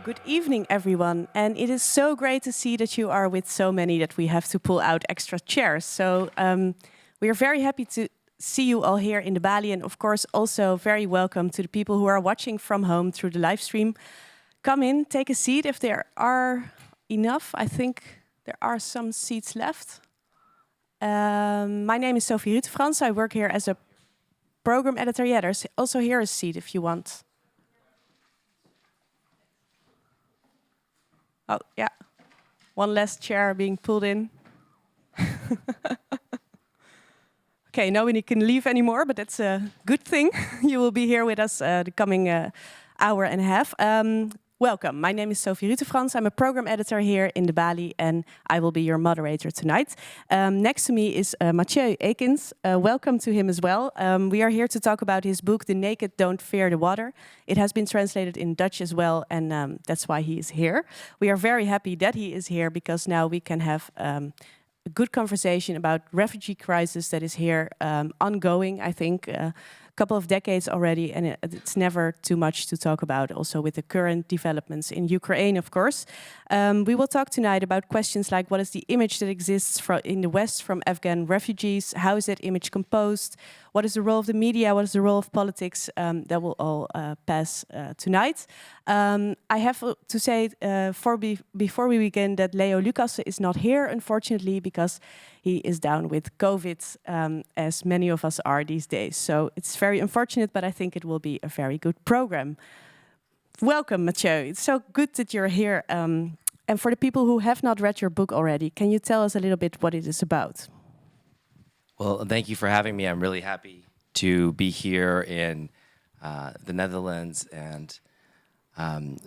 Good evening, everyone. And it is so great to see that you are with so many that we have to pull out extra chairs. So we are very happy to see you all here in the Bali. And of course, also very welcome to the people who are watching from home through the live stream. Come in, take a seat if there are enough. I think there are some seats left. My name is Sophie Rutefrans. I work here as a program editor. Yeah, there's also here a seat if you want. Oh, yeah. One less chair being pulled in. Okay, nobody can leave anymore, but that's a good thing. You will be here with us the coming hour and a half. Welcome. My name is Sophie Rutefrans. I'm a program editor here in the Bali, and I will be your moderator tonight. Next to me is Matthieu Aikins. Welcome to him as well. We are here to talk about his book, The Naked Don't Fear the Water. It has been translated in Dutch as well, and that's why he is here. We are very happy that he is here, because now we can have a good conversation about refugee crisis that is here ongoing, I think, couple of decades already, and it's never too much to talk about, also with the current developments in Ukraine, of course. We will talk tonight about questions like what is the image that exists in the West from Afghan refugees, how is that image composed, what is the role of the media, what is the role of politics, that will all pass tonight. I have to say before we begin that Leo Lucas is not here, unfortunately, because he is down with COVID, as many of us are these days. So it's very unfortunate, but I think it will be a very good program. Welcome, Matthieu. It's so good that you're here. And for the people who have not read your book already, can you tell us a little bit what it is about? Well, thank you for having me. I'm really happy to be here in the Netherlands, and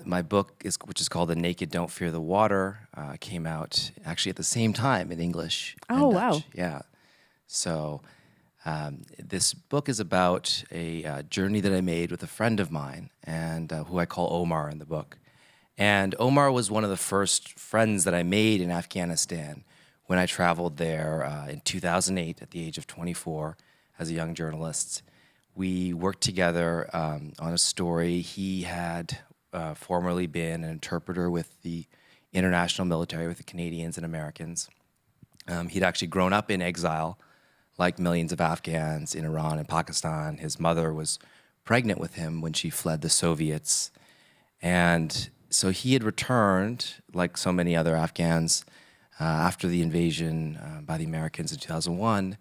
my book, which is called The Naked Don't Fear the Water, came out actually at the same time in English and Dutch. Wow. Yeah. So this book is about a journey that I made with a friend of mine, and who I call Omar in the book. And Omar was one of the first friends that I made in Afghanistan when I traveled there in 2008 at the age of 24 as a young journalist. We worked together on a story. He had formerly been an interpreter with the international military, with the Canadians and Americans. He'd actually grown up in exile, like millions of Afghans in Iran and Pakistan. His mother was pregnant with him when she fled the Soviets. And so he had returned, like so many other Afghans, after the invasion by the Americans in 2001,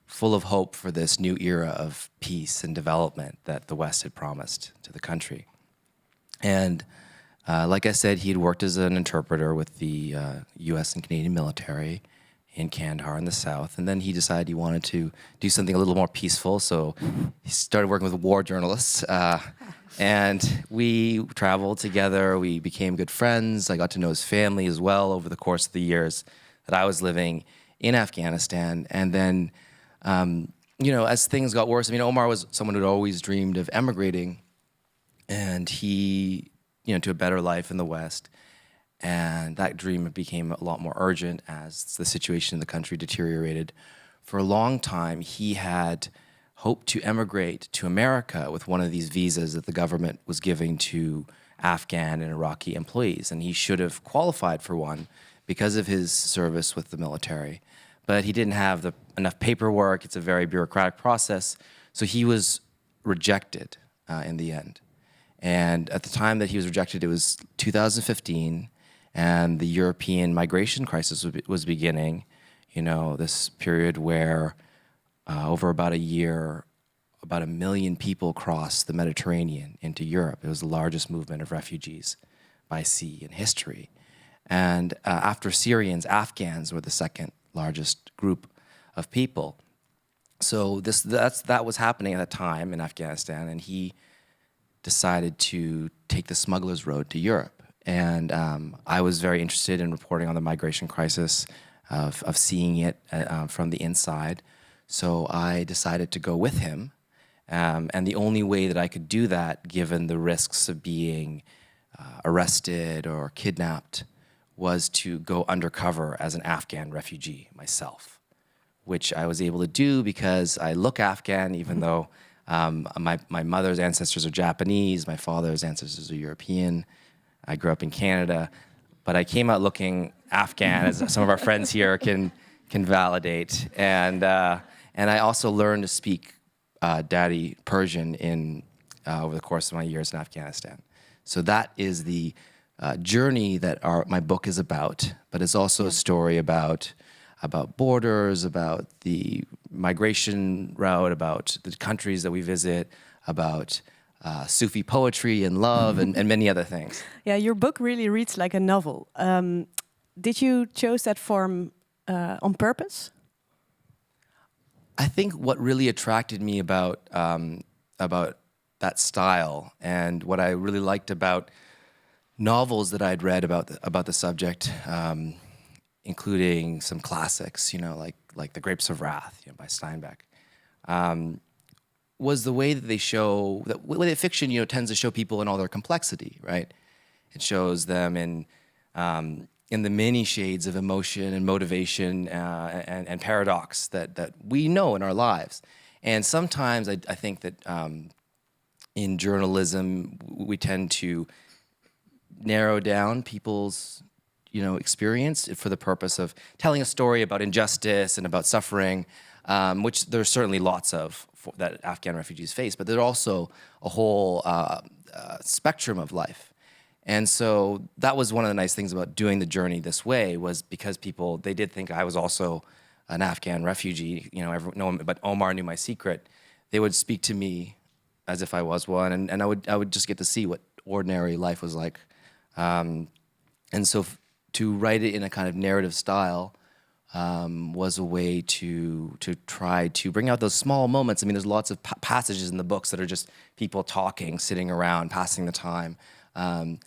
full of hope for this new era of peace and development that the West had promised to the country. And like I said, he had worked as an interpreter with the US and Canadian military in Kandahar in the south. And then he decided he wanted to do something a little more peaceful. So he started working with war journalists. And we traveled together. We became good friends. I got to know his family as well over the course of the years that I was living in Afghanistan. And then, as things got worse, Omar was someone who'd always dreamed of emigrating, and he, to a better life in the West. And that dream became a lot more urgent as the situation in the country deteriorated. For a long time, he had hoped to emigrate to America with one of these visas that the government was giving to Afghan and Iraqi employees. And he should have qualified for one because of his service with the military. But he didn't have enough paperwork. It's a very bureaucratic process. So he was rejected in the end. And at the time that he was rejected, it was 2015, and the European migration crisis was beginning. This period where over about a year, about 1 million people crossed the Mediterranean into Europe. It was the largest movement of refugees by sea in history. And after Syrians, Afghans were the second largest group of people. So that was happening at that time in Afghanistan, and he decided to take the smuggler's road to Europe. And I was very interested in reporting on the migration crisis, of seeing it from the inside. So I decided to go with him. And the only way that I could do that, given the risks of being arrested or kidnapped, was to go undercover as an Afghan refugee myself, which I was able to do because I look Afghan, even though my mother's ancestors are Japanese, my father's ancestors are European. I grew up in Canada, but I came out looking Afghan, as some of our friends here can validate. And I also learned to speak Dari Persian over the course of my years in Afghanistan. So that is the journey that my book is about, but it's also a story about borders, about the migration route, about the countries that we visit, about Sufi poetry and love, and many other things. Yeah, your book really reads like a novel. Did you choose that form on purpose? I think what really attracted me about that style, and what I really liked about novels that I'd read about the subject, including some classics, like The Grapes of Wrath, by Steinbeck, was the way that they show that with fiction, tends to show people in all their complexity, right? It shows them in the many shades of emotion and motivation and paradox that we know in our lives. And sometimes I think that in journalism, we tend to narrow down people's experience for the purpose of telling a story about injustice and about suffering, which there's certainly lots of that Afghan refugees face, but there's also a whole spectrum of life. And so that was one of the nice things about doing the journey this way, was because they did think I was also an Afghan refugee, no one but Omar knew my secret. They would speak to me as if I was one, and I would just get to see what ordinary life was like. And so to write it in a kind of narrative style was a way to try to bring out those small moments. I mean, there's lots of passages in the books that are just people talking, sitting around, passing the time. And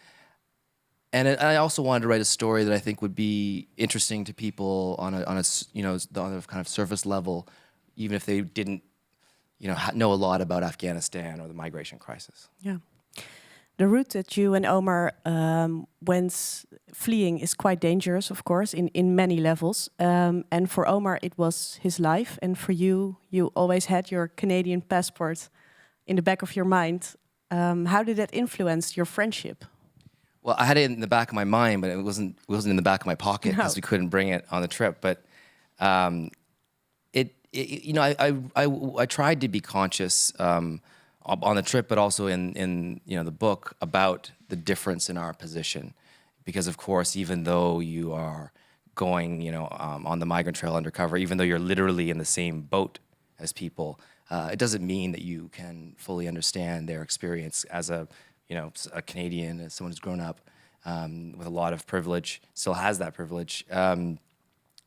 I also wanted to write a story that I think would be interesting to people on a kind of surface level, even if they didn't know a lot about Afghanistan or the migration crisis. Yeah. The route that you and Omar went fleeing is quite dangerous, of course, in many levels. And for Omar, it was his life. And for you, you always had your Canadian passport in the back of your mind. How did that influence your friendship? Well, I had it in the back of my mind, but it wasn't in the back of my pocket because we couldn't bring it on the trip. But I tried to be conscious on the trip, but also in the book, about the difference in our position, because of course, even though you are going on the migrant trail undercover, even though you're literally in the same boat as people, it doesn't mean that you can fully understand their experience as a Canadian, as someone who's grown up with a lot of privilege, still has that privilege.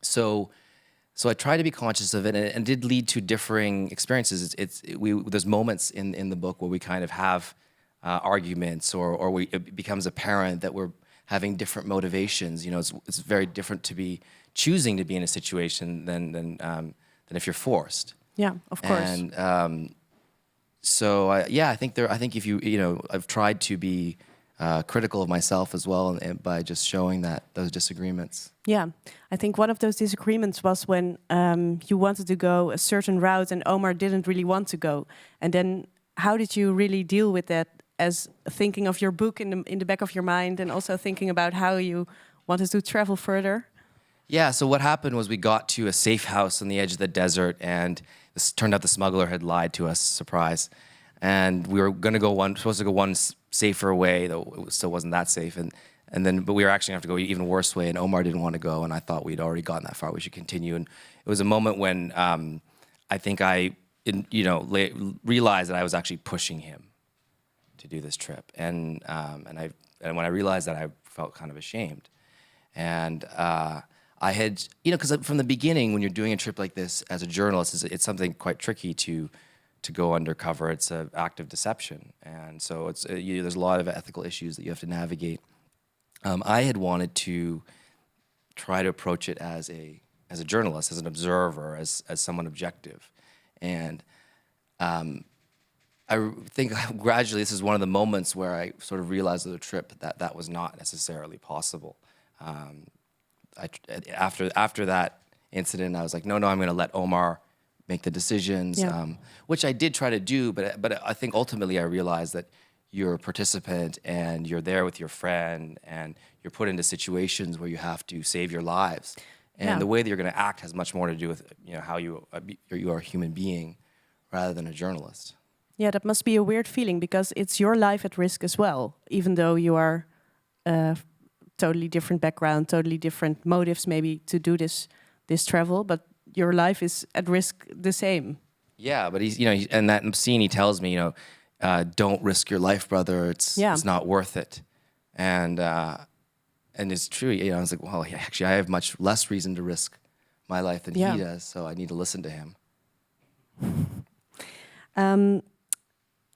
So I try to be conscious of it, and it did lead to differing experiences. There's moments in the book where we kind of have arguments, or it becomes apparent that we're having different motivations. It's very different to be choosing to be in a situation than if you're forced. Yeah, of course. And I think if I've tried to be critical of myself as well, and by just showing those disagreements. Yeah, I think one of those disagreements was when you wanted to go a certain route and Omar didn't really want to go. And then how did you really deal with that, as thinking of your book in the back of your mind, and also thinking about how you wanted to travel further? Yeah, so what happened was we got to a safe house on the edge of the desert, and this turned out the smuggler had lied to us, surprise. And we were supposed to go one safer way, though it still wasn't that safe. But we were actually going to have to go an even worse way, and Omar didn't want to go, and I thought we'd already gotten that far, we should continue. And it was a moment when I think I realized that I was actually pushing him to do this trip. And when I realized that, I felt kind of ashamed. And I had, because from the beginning, when you're doing a trip like this as a journalist, it's something quite tricky to go undercover. It's an act of deception, and so there's a lot of ethical issues that you have to navigate. I had wanted to try to approach it as a journalist, as an observer, as someone objective, and I think gradually this is one of the moments where I sort of realized on the trip that was not necessarily possible. After that incident, I was like, no, I'm going to let Omar make the decisions, which I did try to do, but I think ultimately I realized that you're a participant and you're there with your friend and you're put into situations where you have to save your lives. And the way that you're going to act has much more to do with how you are a human being rather than a journalist. Yeah, that must be a weird feeling because it's your life at risk as well, even though you are totally different background, totally different motives maybe to do this travel, but your life is at risk the same. Yeah, but he's in that scene he tells me, don't risk your life, brother. It's not worth it. And it's true. I was like, well, actually, I have much less reason to risk my life than he does, so I need to listen to him.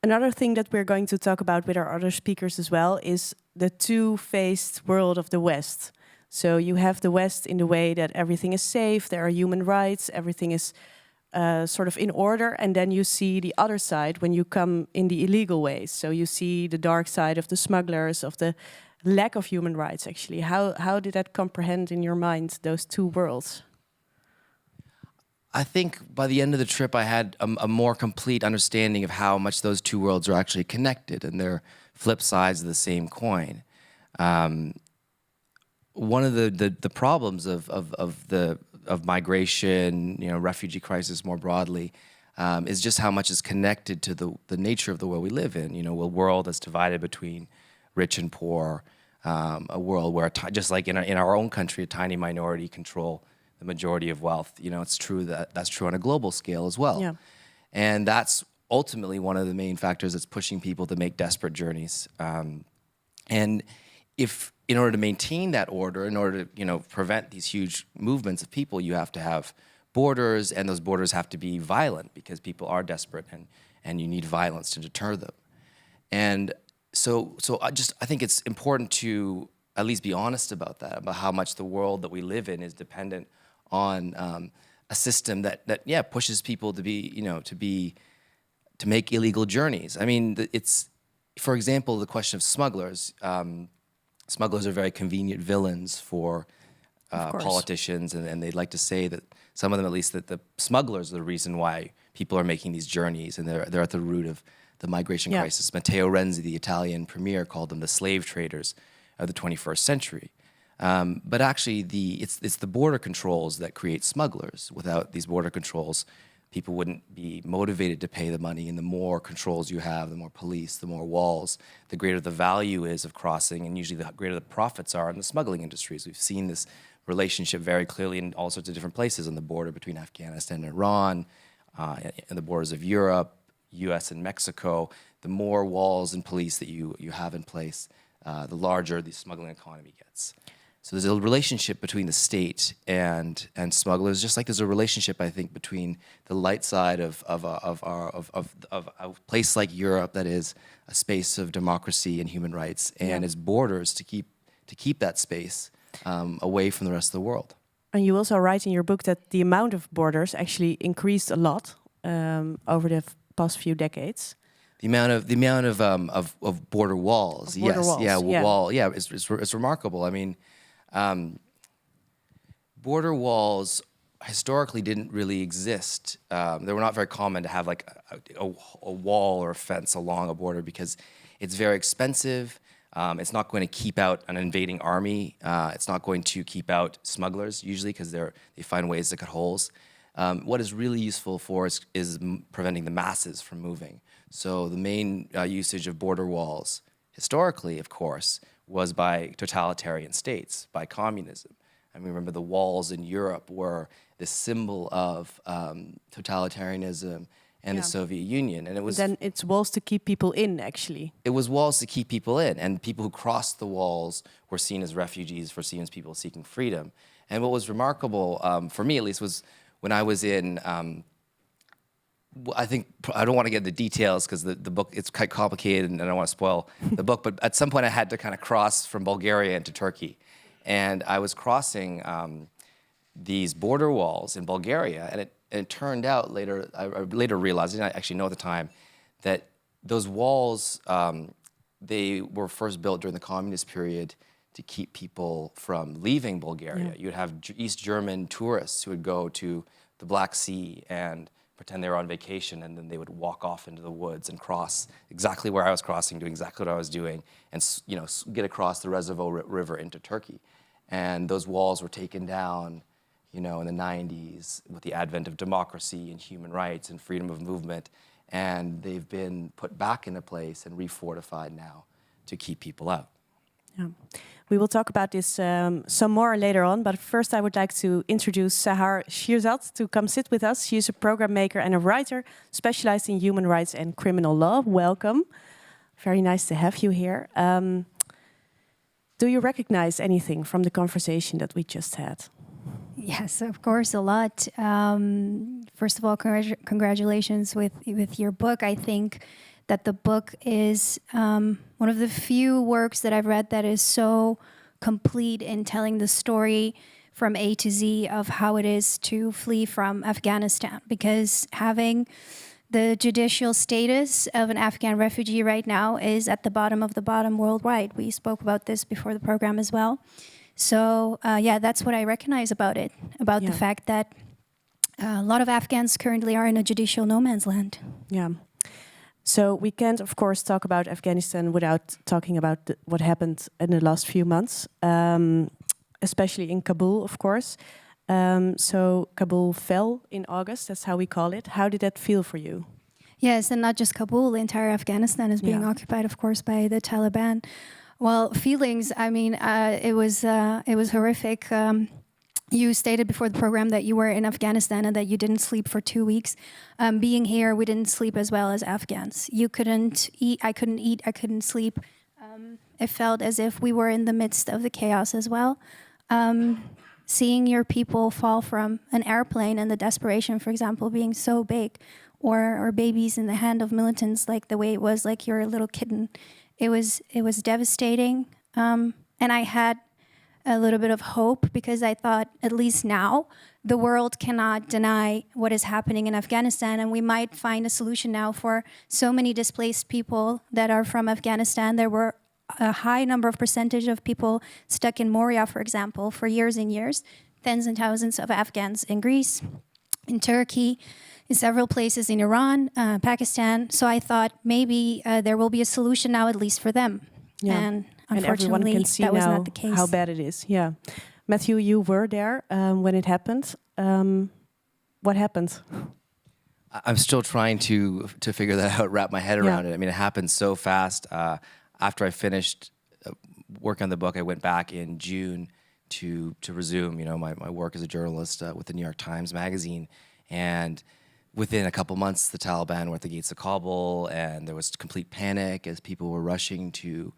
Another thing that we're going to talk about with our other speakers as well is the two-faced world of the West. So you have the West in the way that everything is safe, there are human rights, everything is sort of in order, and then you see the other side when you come in the illegal ways. So you see the dark side of the smugglers, of the lack of human rights, actually. How did that comprehend in your mind, those two worlds? I think by the end of the trip, I had a more complete understanding of how much those two worlds are actually connected, and they're flip sides of the same coin. One of the problems of migration, refugee crisis more broadly, is just how much is connected to the nature of the world we live in. A world that's divided between rich and poor, a world where, just like in our own country, a tiny minority control the majority of wealth. It's true that's true on a global scale as well. Yeah. And that's ultimately one of the main factors that's pushing people to make desperate journeys. And if, in order to maintain that order, in order to prevent these huge movements of people, you have to have borders, and those borders have to be violent because people are desperate, and you need violence to deter them. And so I think it's important to at least be honest about that, about how much the world that we live in is dependent on a system that pushes people to make illegal journeys. I mean, it's, for example, the question of smugglers. Smugglers are very convenient villains for politicians, and they'd like to say that, some of them at least, that the smugglers are the reason why people are making these journeys, and they're at the root of the migration crisis. Matteo Renzi, the Italian premier, called them the slave traders of the 21st century. But actually, it's the border controls that create smugglers. Without these border controls, people wouldn't be motivated to pay the money, and the more controls you have, the more police, the more walls, the greater the value is of crossing, and usually the greater the profits are in the smuggling industries. We've seen this relationship very clearly in all sorts of different places on the border between Afghanistan and Iran, and the borders of Europe, US and Mexico. The more walls and police that you have in place, the larger the smuggling economy gets. So there's a relationship between the state and smugglers, just like there's a relationship, I think, between the light side of a place like Europe that is a space of democracy and human rights, and its borders to keep that space away from the rest of the world. And you also write in your book that the amount of borders actually increased a lot over the past few decades. The amount of border walls, it's remarkable. I mean, border walls historically didn't really exist. They were not very common to have like a wall or a fence along a border because it's very expensive. It's not going to keep out an invading army. It's not going to keep out smugglers usually because they find ways to cut holes. What is really useful for is preventing the masses from moving. So the main usage of border walls, historically, of course, was by totalitarian states, by communism. I mean, remember the walls in Europe were the symbol of totalitarianism and the Soviet Union. And it was then it's walls to keep people in, actually. It was walls to keep people in, and people who crossed the walls were seen as refugees, were seen as people seeking freedom. And what was remarkable, for me at least, was when I was in, I think, I don't want to get into details because the book, it's quite complicated and I don't want to spoil the book, but at some point I had to kind of cross from Bulgaria into Turkey. And I was crossing these border walls in Bulgaria, and it turned out later, I later realized, I didn't actually know at the time, that those walls, they were first built during the communist period to keep people from leaving Bulgaria. You'd have East German tourists who would go to the Black Sea and pretend they were on vacation, and then they would walk off into the woods and cross exactly where I was crossing, doing exactly what I was doing, and get across the Reservoir River into Turkey. And those walls were taken down, in the 90s with the advent of democracy and human rights and freedom of movement, and they've been put back into place and refortified now to keep people out. Yeah. We will talk about this some more later on, but first I would like to introduce Sahar Shirzel to come sit with us. She is a program maker and a writer specialized in human rights and criminal law. Welcome. Very nice to have you here. Do you recognize anything from the conversation that we just had? Yes, of course, a lot. First of all, congratulations with your book. I think that the book is one of the few works that I've read that is so complete in telling the story from A to Z of how it is to flee from Afghanistan. Because having the judicial status of an Afghan refugee right now is at the bottom of the bottom worldwide. We spoke about this before the program as well. So yeah, that's what I recognize about it, about the fact that a lot of Afghans currently are in a judicial no man's land. Yeah. So we can't, of course, talk about Afghanistan without talking about what happened in the last few months, especially in Kabul, of course. So Kabul fell in August, that's how we call it. How did that feel for you? Yes, and not just Kabul, the entire Afghanistan is being occupied, of course, by the Taliban. Well, feelings, I mean, it was horrific. You stated before the program that you were in Afghanistan and that you didn't sleep for 2 weeks. Being here, we didn't sleep as well as Afghans. You couldn't eat, I couldn't sleep. It felt as if we were in the midst of the chaos as well. Seeing your people fall from an airplane and the desperation, for example, being so big, or babies in the hand of militants, like the way it was, like you're a little kitten. It was devastating. And I had a little bit of hope because I thought, at least now, the world cannot deny what is happening in Afghanistan, and we might find a solution now for so many displaced people that are from Afghanistan. There were a high number of percentage of people stuck in Moria, for example, for years and years. Tens and thousands of Afghans in Greece, in Turkey, in several places in Iran, Pakistan. So I thought maybe there will be a solution now, at least for them. Yeah. And And everyone unfortunately, can see that was now not the case. how bad it is. Yeah, Matthieu, you were there when it happened. What happened? I'm still trying to figure that out, wrap my head around it. I mean, it happened so fast. After I finished work on the book, I went back in June to resume, my work as a journalist with the New York Times Magazine. And within a couple months, the Taliban were at the gates of Kabul, and there was complete panic as people were rushing to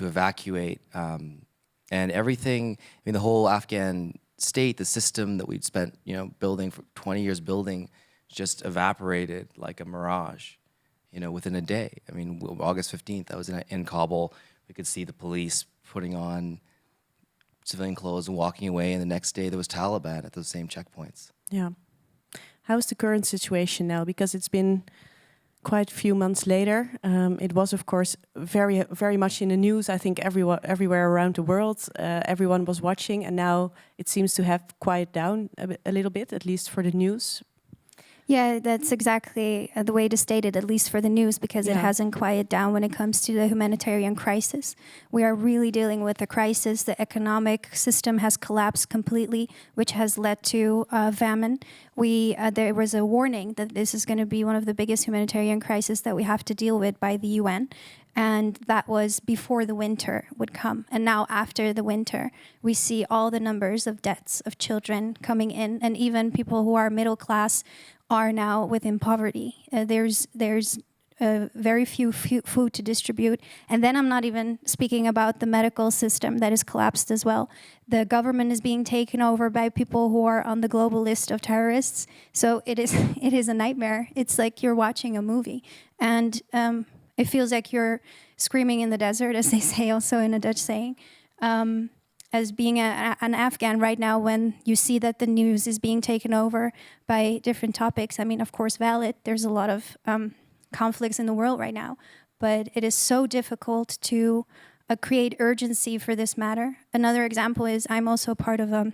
evacuate. And everything, I mean, the whole Afghan state, the system that we'd spent, building for 20 years building, just evaporated like a mirage, within a day. I mean, August 15th, I was in Kabul. We could see the police putting on civilian clothes and walking away, and the next day there was Taliban at those same checkpoints. Yeah. How's the current situation now? Because it's been quite a few months later. It was, of course, very, very much in the news. I think everywhere around the world, everyone was watching, and now it seems to have quieted down a little bit, at least for the news. Yeah, that's exactly the way to state it, at least for the news, because it hasn't quieted down when it comes to the humanitarian crisis. We are really dealing with a crisis. The economic system has collapsed completely, which has led to famine. There was a warning that this is going to be one of the biggest humanitarian crises that we have to deal with by the UN. And that was before the winter would come. And now after the winter, we see all the numbers of deaths of children coming in, and even people who are middle class are now within poverty. There's very few food to distribute. And then I'm not even speaking about the medical system that is collapsed as well. The government is being taken over by people who are on the global list of terrorists. So it is a nightmare. It's like you're watching a movie. And it feels like you're screaming in the desert, as they say also in a Dutch saying. As being an Afghan right now, when you see that the news is being taken over by different topics, I mean, of course, valid. There's a lot of conflicts in the world right now, but it is so difficult to create urgency for this matter. Another example is I'm also part of a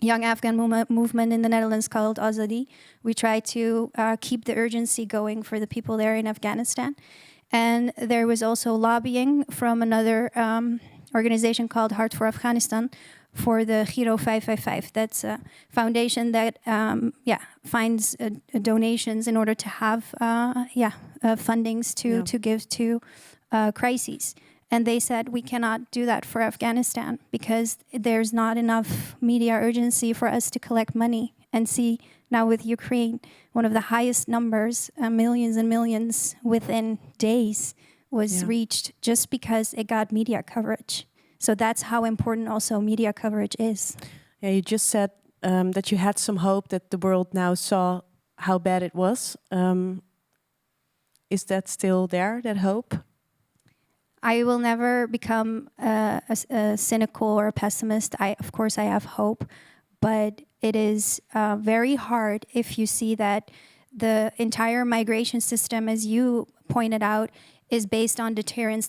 young Afghan movement in the Netherlands called Azadi. We try to keep the urgency going for the people there in Afghanistan. And there was also lobbying from another organization called Heart for Afghanistan for the Giro 555. That's a foundation that finds donations in order to have fundings to give to crises. And they said, we cannot do that for Afghanistan because there's not enough media urgency for us to collect money. And see, now with Ukraine, one of the highest numbers, millions and millions within days was reached just because it got media coverage. So that's how important also media coverage is. Yeah, you just said that you had some hope that the world now saw how bad it was. Is that still there, that hope? I will never become a cynical or a pessimist. Of course, I have hope, but it is very hard if you see that the entire migration system, as you pointed out, is based on deterrence.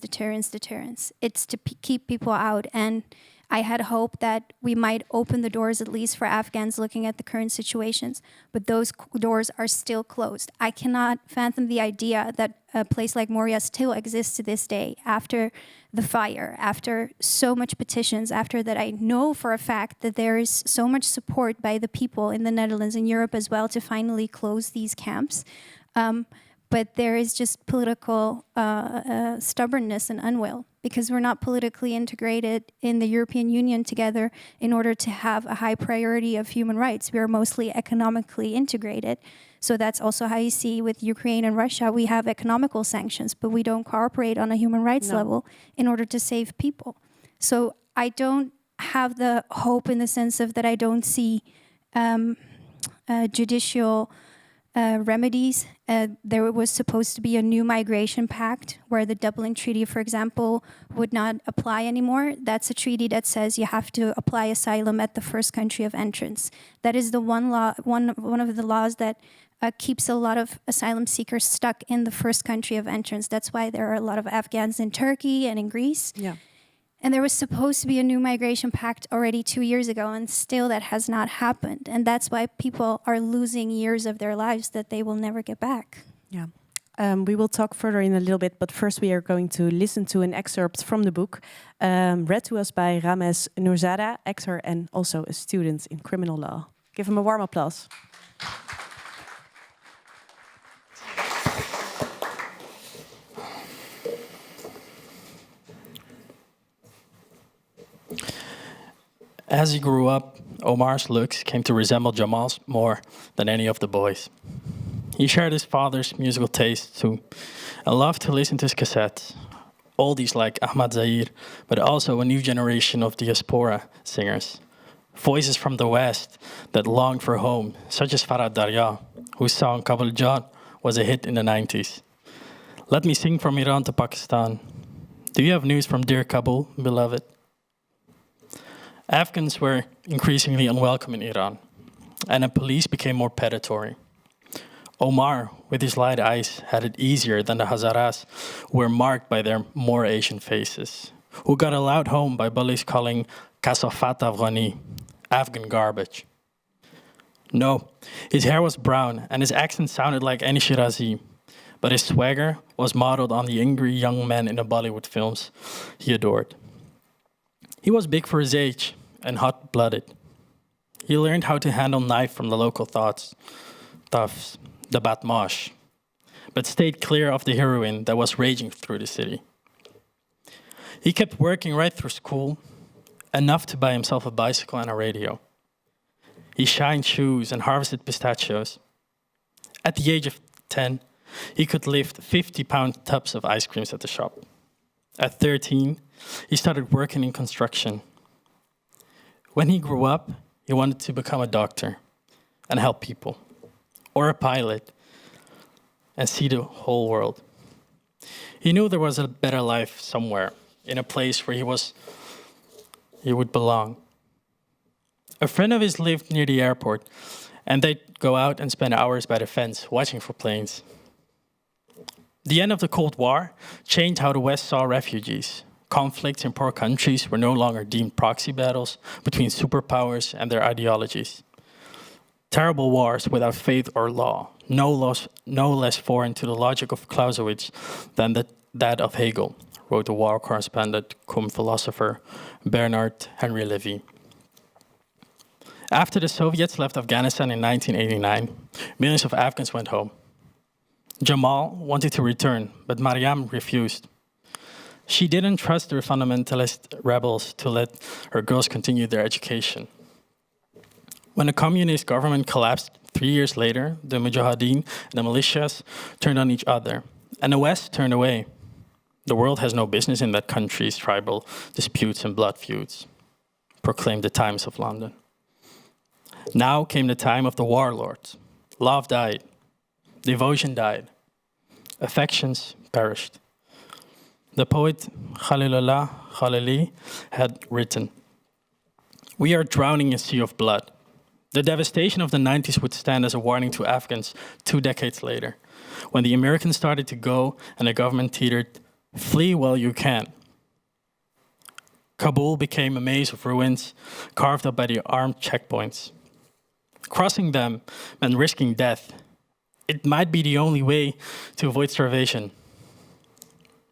It's to keep people out. And I had hope that we might open the doors, at least for Afghans looking at the current situations, but those doors are still closed. I cannot fathom the idea that a place like Moria still exists to this day after the fire, after so much petitions, after that I know for a fact that there is so much support by the people in the Netherlands and Europe as well to finally close these camps. But there is just political stubbornness and unwill because we're not politically integrated in the European Union together in order to have a high priority of human rights. We are mostly economically integrated. So that's also how you see with Ukraine and Russia, we have economical sanctions, but we don't cooperate on a human rights level in order to save people. So I don't have the hope in the sense of that I don't see judicial remedies. There was supposed to be a new migration pact where the Dublin Treaty, for example, would not apply anymore. That's a treaty that says you have to apply asylum at the first country of entrance. That is the one of the laws that keeps a lot of asylum seekers stuck in the first country of entrance. That's why there are a lot of Afghans in Turkey and in Greece. Yeah. And there was supposed to be a new migration pact already 2 years ago, and still that has not happened. And that's why people are losing years of their lives that they will never get back. Yeah. We will talk further in a little bit, but first we are going to listen to an excerpt from the book, read to us by Rames Nourzada, actor and also a student in criminal law. Give him a warm applause. As he grew up, Omar's looks came to resemble Jamal's more than any of the boys. He shared his father's musical taste too, and loved to listen to his cassettes, oldies like Ahmad Zahir, but also a new generation of diaspora singers, voices from the West that longed for home, such as Farah Darya, whose song Kabul Jan was a hit in the 90s. Let me sing from Iran to Pakistan. Do you have news from dear Kabul, beloved? Afghans were increasingly unwelcome in Iran, and the police became more predatory. Omar, with his light eyes, had it easier than the Hazaras, who were marked by their more Asian faces, who got allowed home by bullies calling kasafat Afghani, Afghan garbage. No, his hair was brown, and his accent sounded like any Shirazi, but his swagger was modeled on the angry young men in the Bollywood films he adored. He was big for his age and hot-blooded. He learned how to handle knife from the local toughs, the Batmash, but stayed clear of the heroin that was raging through the city. He kept working right through school, enough to buy himself a bicycle and a radio. He shined shoes and harvested pistachios. At the age of 10, he could lift 50-pound tubs of ice creams at the shop. At 13, he started working in construction. When he grew up, he wanted to become a doctor and help people, or a pilot, and see the whole world. He knew there was a better life somewhere, in a place where he would belong. A friend of his lived near the airport, and they'd go out and spend hours by the fence watching for planes. The end of the Cold War changed how the West saw refugees, Conflicts in poor countries were no longer deemed proxy battles between superpowers and their ideologies. Terrible wars without faith or law, no less foreign to the logic of Clausewitz than that of Hegel, wrote the war correspondent cum philosopher Bernard Henry Levy. After the Soviets left Afghanistan in 1989, millions of Afghans went home. Jamal wanted to return, but Mariam refused. She didn't trust the fundamentalist rebels to let her girls continue their education. When the communist government collapsed 3 years later, the Mujahideen and the militias turned on each other, and the West turned away. The world has no business in that country's tribal disputes and blood feuds, proclaimed the Times of London. Now came the time of the warlords. Love died. Devotion died. Affections perished. The poet Khalilullah Khalili had written, "We are drowning in a sea of blood." The devastation of the 90s would stand as a warning to Afghans 2 decades later, when the Americans started to go and the government teetered, "Flee while you can." Kabul became a maze of ruins carved up by the armed checkpoints. Crossing them meant risking death. It might be the only way to avoid starvation.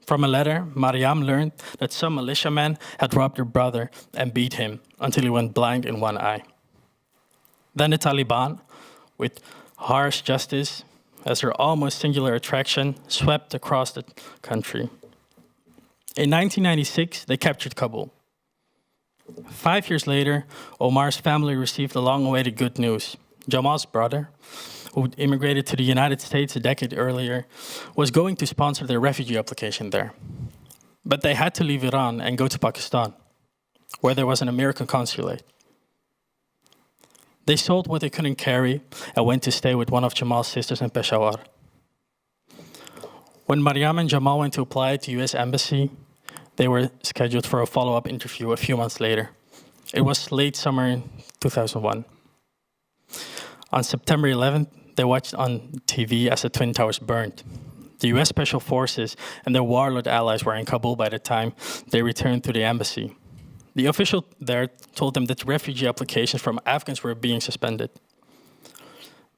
From a letter, Mariam learned that some militiamen had robbed her brother and beat him until he went blind in one eye. Then the Taliban, with harsh justice as their almost singular attraction, swept across the country. In 1996, they captured Kabul. 5 years later, Omar's family received the long-awaited good news. Jamal's brother, who immigrated to the United States a decade earlier, was going to sponsor their refugee application there. But they had to leave Iran and go to Pakistan, where there was an American consulate. They sold what they couldn't carry and went to stay with one of Jamal's sisters in Peshawar. When Mariam and Jamal went to apply at the US Embassy, they were scheduled for a follow-up interview a few months later. It was late summer 2001. On September 11th, they watched on TV as the Twin Towers burned. The US Special Forces and their warlord allies were in Kabul by the time they returned to the embassy. The official there told them that refugee applications from Afghans were being suspended.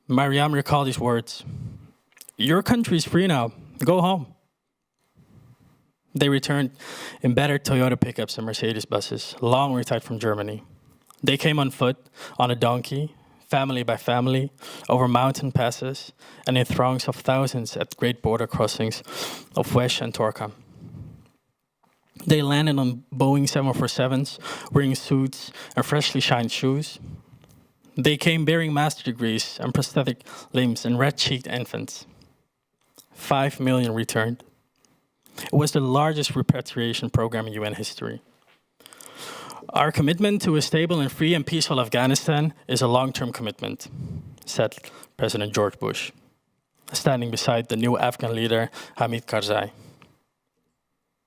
Mariam recalled these words, "Your country is free now. Go home." They returned in better Toyota pickups and Mercedes buses, long retired from Germany. They came on foot, on a donkey, family by family, over mountain passes, and in throngs of thousands at great border crossings of Wesh and Torkham. They landed on Boeing 747s, wearing suits and freshly shined shoes. They came bearing master degrees and prosthetic limbs and red-cheeked infants. 5 million returned. It was the largest repatriation program in UN history. Our commitment to a stable and free and peaceful Afghanistan is a long-term commitment, said President George Bush, standing beside the new Afghan leader, Hamid Karzai.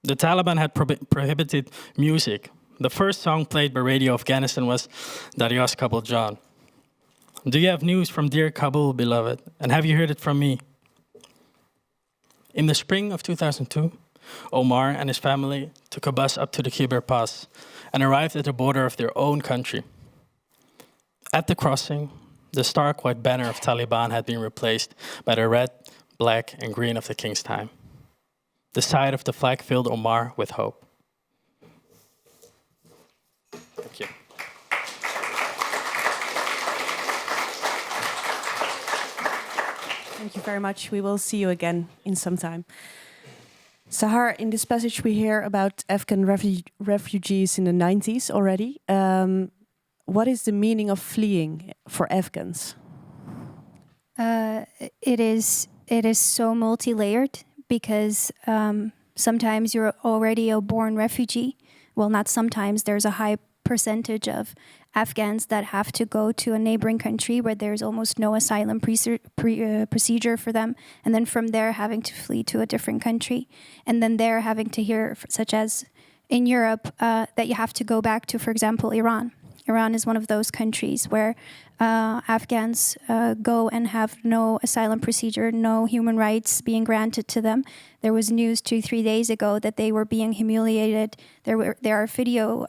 The Taliban had prohibited music. The first song played by Radio Afghanistan was Daryas Kabul Jan. Do you have news from dear Kabul, beloved? And have you heard it from me? In the spring of 2002, Omar and his family took a bus up to the Khyber Pass and arrived at the border of their own country. At the crossing, the stark white banner of Taliban had been replaced by the red, black, and green of the king's time. The sight of the flag filled Omar with hope. Thank you. Thank you very much. We will see you again in some time. Sahar, in this passage we hear about Afghan refugees in the 90s already. What is the meaning of fleeing for Afghans? It is so multi-layered because sometimes you're already a born refugee. Well, not sometimes. There's a high percentage of Afghans that have to go to a neighboring country where there's almost no asylum procedure for them, and then from there having to flee to a different country, and then there having to hear, such as in Europe, that you have to go back to, for example, Iran. Iran is one of those countries where Afghans go and have no asylum procedure, no human rights being granted to them. There was news 2-3 days ago that they were being humiliated. There are video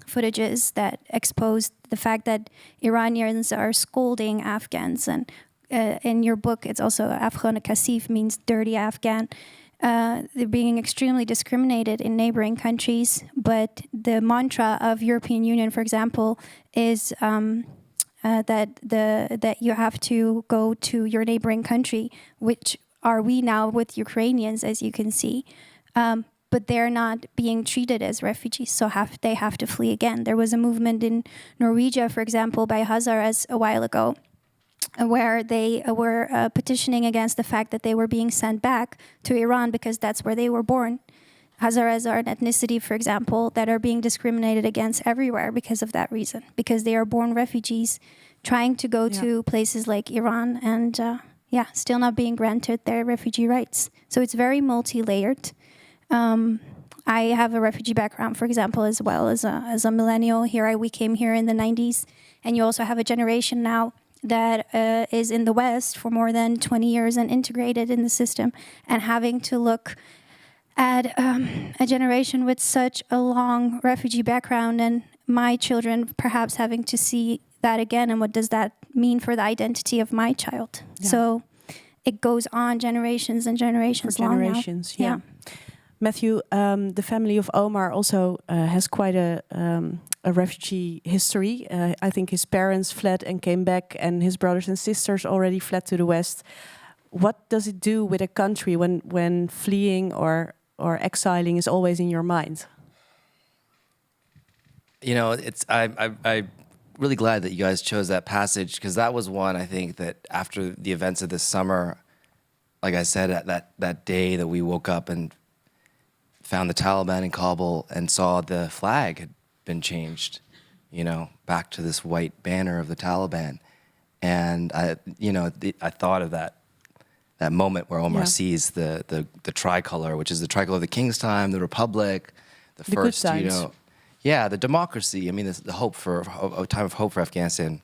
footages that exposed the fact that Iranians are scolding Afghans. And in your book, it's also Afghan Kasif means dirty Afghan. They're being extremely discriminated in neighboring countries, but the mantra of European Union, for example, is that you have to go to your neighboring country, which are we now with Ukrainians, as you can see. But they're not being treated as refugees, so they have to flee again. There was a movement in Norwegia, for example, by Hazaras a while ago, where they were petitioning against the fact that they were being sent back to Iran because that's where they were born. Hazaras are an ethnicity, for example, that are being discriminated against everywhere because of that reason, because they are born refugees trying to go to places like Iran and, still not being granted their refugee rights. So it's very multi-layered. I have a refugee background, for example, as well as a millennial. We came here in the 90s, and you also have a generation now that is in the West for more than 20 years and integrated in the system, and having to look at a generation with such a long refugee background, and my children perhaps having to see that again, and what does that mean for the identity of my child? Yeah. So it goes on generations and generations for long generations, now. yeah. Matthieu, the family of Omar also has quite a refugee history. I think his parents fled and came back, and his brothers and sisters already fled to the West. What does it do with a country when fleeing or exiling is always in your mind? You know, I'm really glad that you guys chose that passage, because that was one, I think, that after the events of this summer, like I said, that day that we woke up and found the Taliban in Kabul and saw the flag had been changed, back to this white banner of the Taliban. And I thought of that moment where Omar sees the tricolor, which is the tricolor of the King's time, the Republic, the first, the democracy. I mean, the hope for a time of hope for Afghanistan.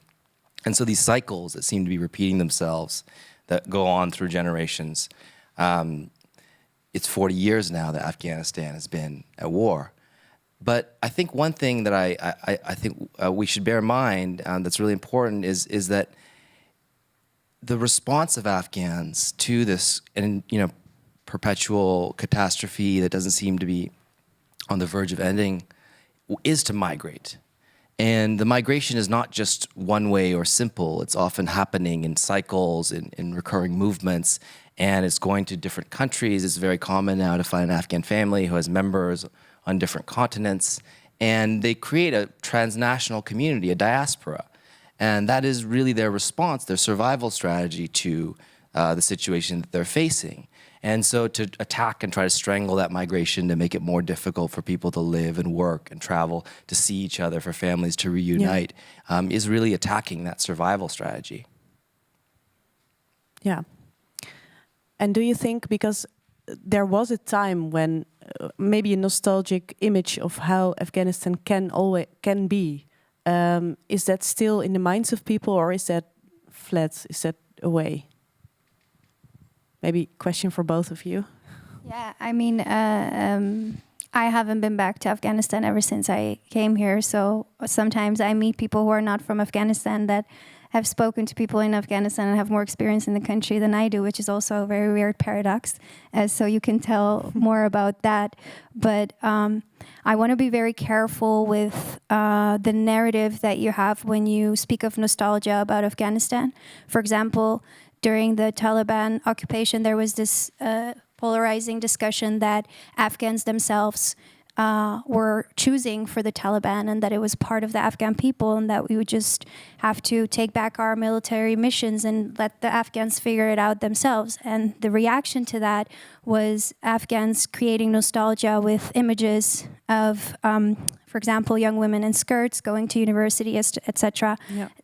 And so these cycles that seem to be repeating themselves that go on through generations. It's 40 years now that Afghanistan has been at war. But I think one thing that I think we should bear in mind that's really important is that the response of Afghans to this perpetual catastrophe that doesn't seem to be on the verge of ending is to migrate. And the migration is not just one way or simple. It's often happening in cycles, in recurring movements, and it's going to different countries. It's very common now to find an Afghan family who has members on different continents, and they create a transnational community, a diaspora. And that is really their response, their survival strategy to the situation that they're facing. And so to attack and try to strangle that migration, to make it more difficult for people to live and work and travel, to see each other, for families to reunite, is really attacking that survival strategy. Yeah. And do you think, because there was a time when maybe a nostalgic image of how Afghanistan can be, is that still in the minds of people, or is that fled? Is that away? Maybe question for both of you. Yeah, I mean, I haven't been back to Afghanistan ever since I came here. So sometimes I meet people who are not from Afghanistan that have spoken to people in Afghanistan and have more experience in the country than I do, which is also a very weird paradox. So you can tell more about that. But I want to be very careful with the narrative that you have when you speak of nostalgia about Afghanistan. For example, during the Taliban occupation, there was this polarizing discussion that Afghans themselves were choosing for the Taliban, and that it was part of the Afghan people, and that we would just have to take back our military missions and let the Afghans figure it out themselves. And the reaction to that was Afghans creating nostalgia with images of, for example, young women in skirts going to university, etc.,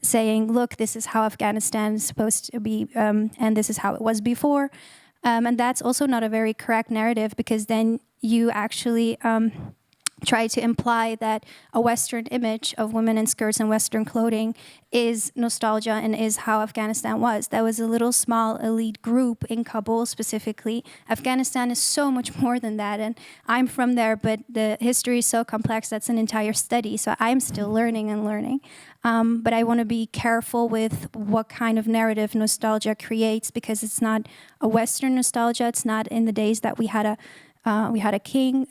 saying, look, this is how Afghanistan is supposed to be, and this is how it was before. And that's also not a very correct narrative, because then you actually try to imply that a Western image of women in skirts and Western clothing is nostalgia and is how Afghanistan was. That was a little small elite group in Kabul specifically. Afghanistan is so much more than that, and I'm from there, but the history is so complex, that's an entire study, so I'm still learning and learning. But I want to be careful with what kind of narrative nostalgia creates, because it's not a Western nostalgia, it's not in the days that we had a king.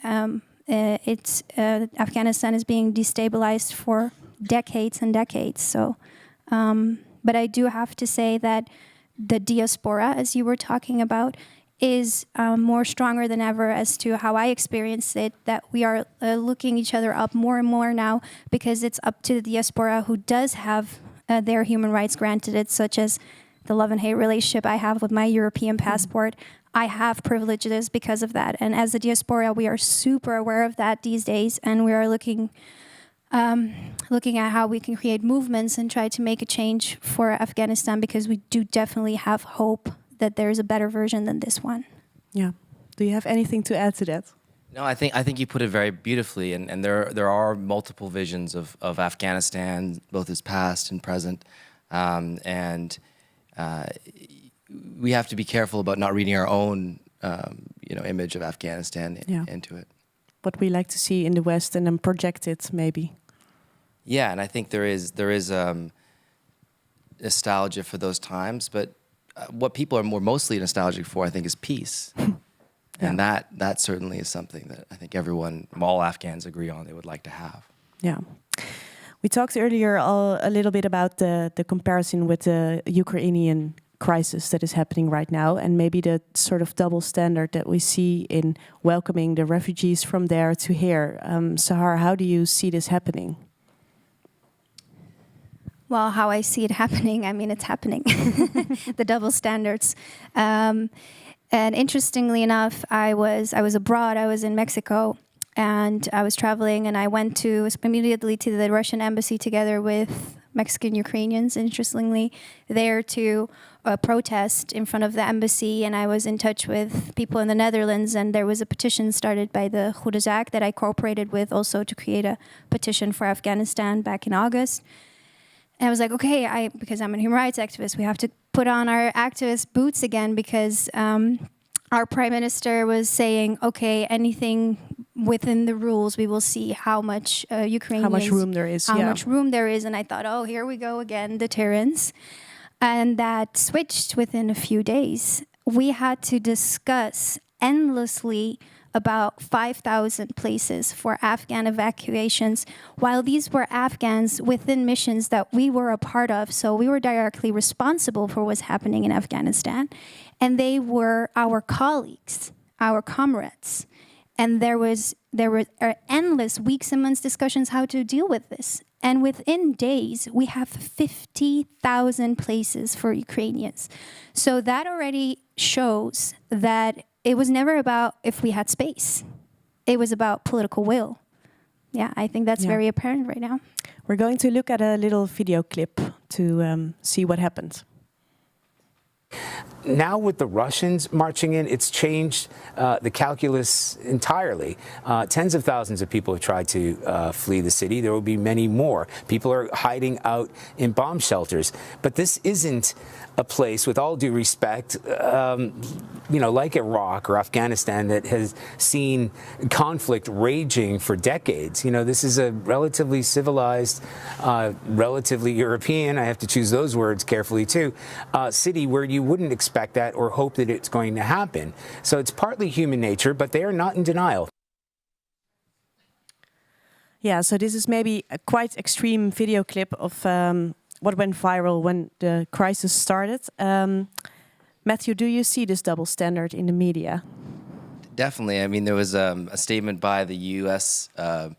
Afghanistan is being destabilized for decades and decades. So, but I do have to say that the diaspora, as you were talking about, is more stronger than ever as to how I experienced it, that we are looking each other up more and more now, because it's up to the diaspora who does have their human rights granted it, such as the love and hate relationship I have with my European passport. I have privileges because of that. And as a diaspora, we are super aware of that these days, and we are looking at how we can create movements and try to make a change for Afghanistan, because we do definitely have hope that there is a better version than this one. Yeah. Do you have anything to add to that? No, I think you put it very beautifully, and there are multiple visions of Afghanistan, both as past and present, and we have to be careful about not reading our own, image of Afghanistan into it. What we like to see in the West and then project it, maybe. Yeah, and I think there is nostalgia for those times, but what people are mostly nostalgic for, I think, is peace. And that certainly is something that I think all Afghans agree on they would like to have. Yeah. We talked earlier a little bit about the comparison with the Ukrainian crisis that is happening right now, and maybe the sort of double standard that we see in welcoming the refugees from there to here. Sahar, how do you see this happening? Well, how I see it happening, I mean, it's happening. The double standards. And interestingly enough, I was abroad. I was in Mexico, and I was traveling, and I went immediately to the Russian embassy together with Mexican Ukrainians, interestingly, there to protest in front of the embassy. And I was in touch with people in the Netherlands, and there was a petition started by the Goede Zaak that I cooperated with also to create a petition for Afghanistan back in August. And I was like, okay, because I'm a human rights activist, we have to put on our activist boots again, because our prime minister was saying, okay, anything within the rules, we will see how much Ukrainians... How much room there is, much room there is. And I thought, oh, here we go again, deterrence. And that switched within a few days. We had to discuss endlessly about 5,000 places for Afghan evacuations, while these were Afghans within missions that we were a part of. So we were directly responsible for what's happening in Afghanistan. And they were our colleagues, our comrades. And there were endless weeks and months discussions how to deal with this. And within days, we have 50,000 places for Ukrainians. So that already shows that it was never about if we had space. It was about political will. Yeah, I think that's very apparent right now. We're going to look at a little video clip to see what happened. Now with the Russians marching in, it's changed the calculus entirely. Tens of thousands of people have tried to flee the city. There will be many more. People are hiding out in bomb shelters. But this isn't a place, with all due respect, like Iraq or Afghanistan, that has seen conflict raging for decades. This is a relatively civilized, relatively European, I have to choose those words carefully too, city where you wouldn't expect that or hope that it's going to happen. So it's partly human nature, but they are not in denial. Yeah, so this is maybe a quite extreme video clip of what went viral when the crisis started. Matthieu, do you see this double standard in the media? Definitely. I mean, there was a statement by the U.S. Permanent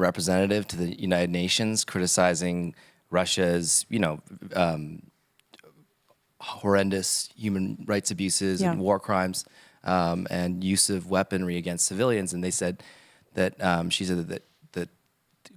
Representative to the United Nations criticizing Russia's, horrendous human rights abuses and war crimes and use of weaponry against civilians. And they said that she said that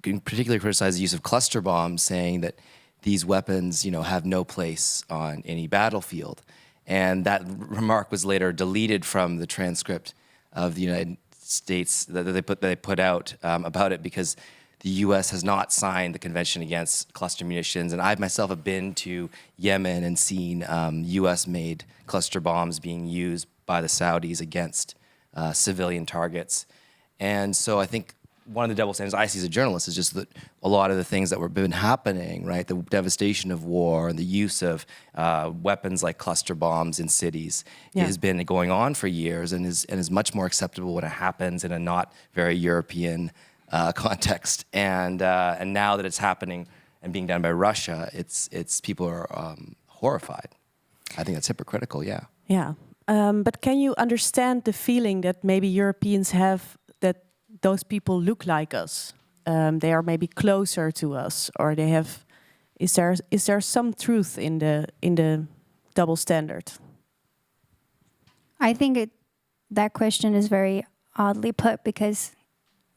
particularly criticized the use of cluster bombs, saying that these weapons, have no place on any battlefield. And that remark was later deleted from the transcript of the United states that they put out about it, because the U.S. has not signed the Convention Against Cluster Munitions, and I myself have been to Yemen and seen U.S.-made cluster bombs being used by the Saudis against civilian targets. And so I think one of the double standards I see as a journalist is just that a lot of the things that were been happening, right, the devastation of war and the use of weapons like cluster bombs in cities has been going on for years, and is much more acceptable when it happens in a not very European context. And now that it's happening and being done by Russia, it's people are horrified. I think that's hypocritical. Yeah. Yeah. But can you understand the feeling that maybe Europeans have, that those people look like us? They are maybe closer to us, or they have. Is there some truth in the double standard? I think that question is very oddly put, because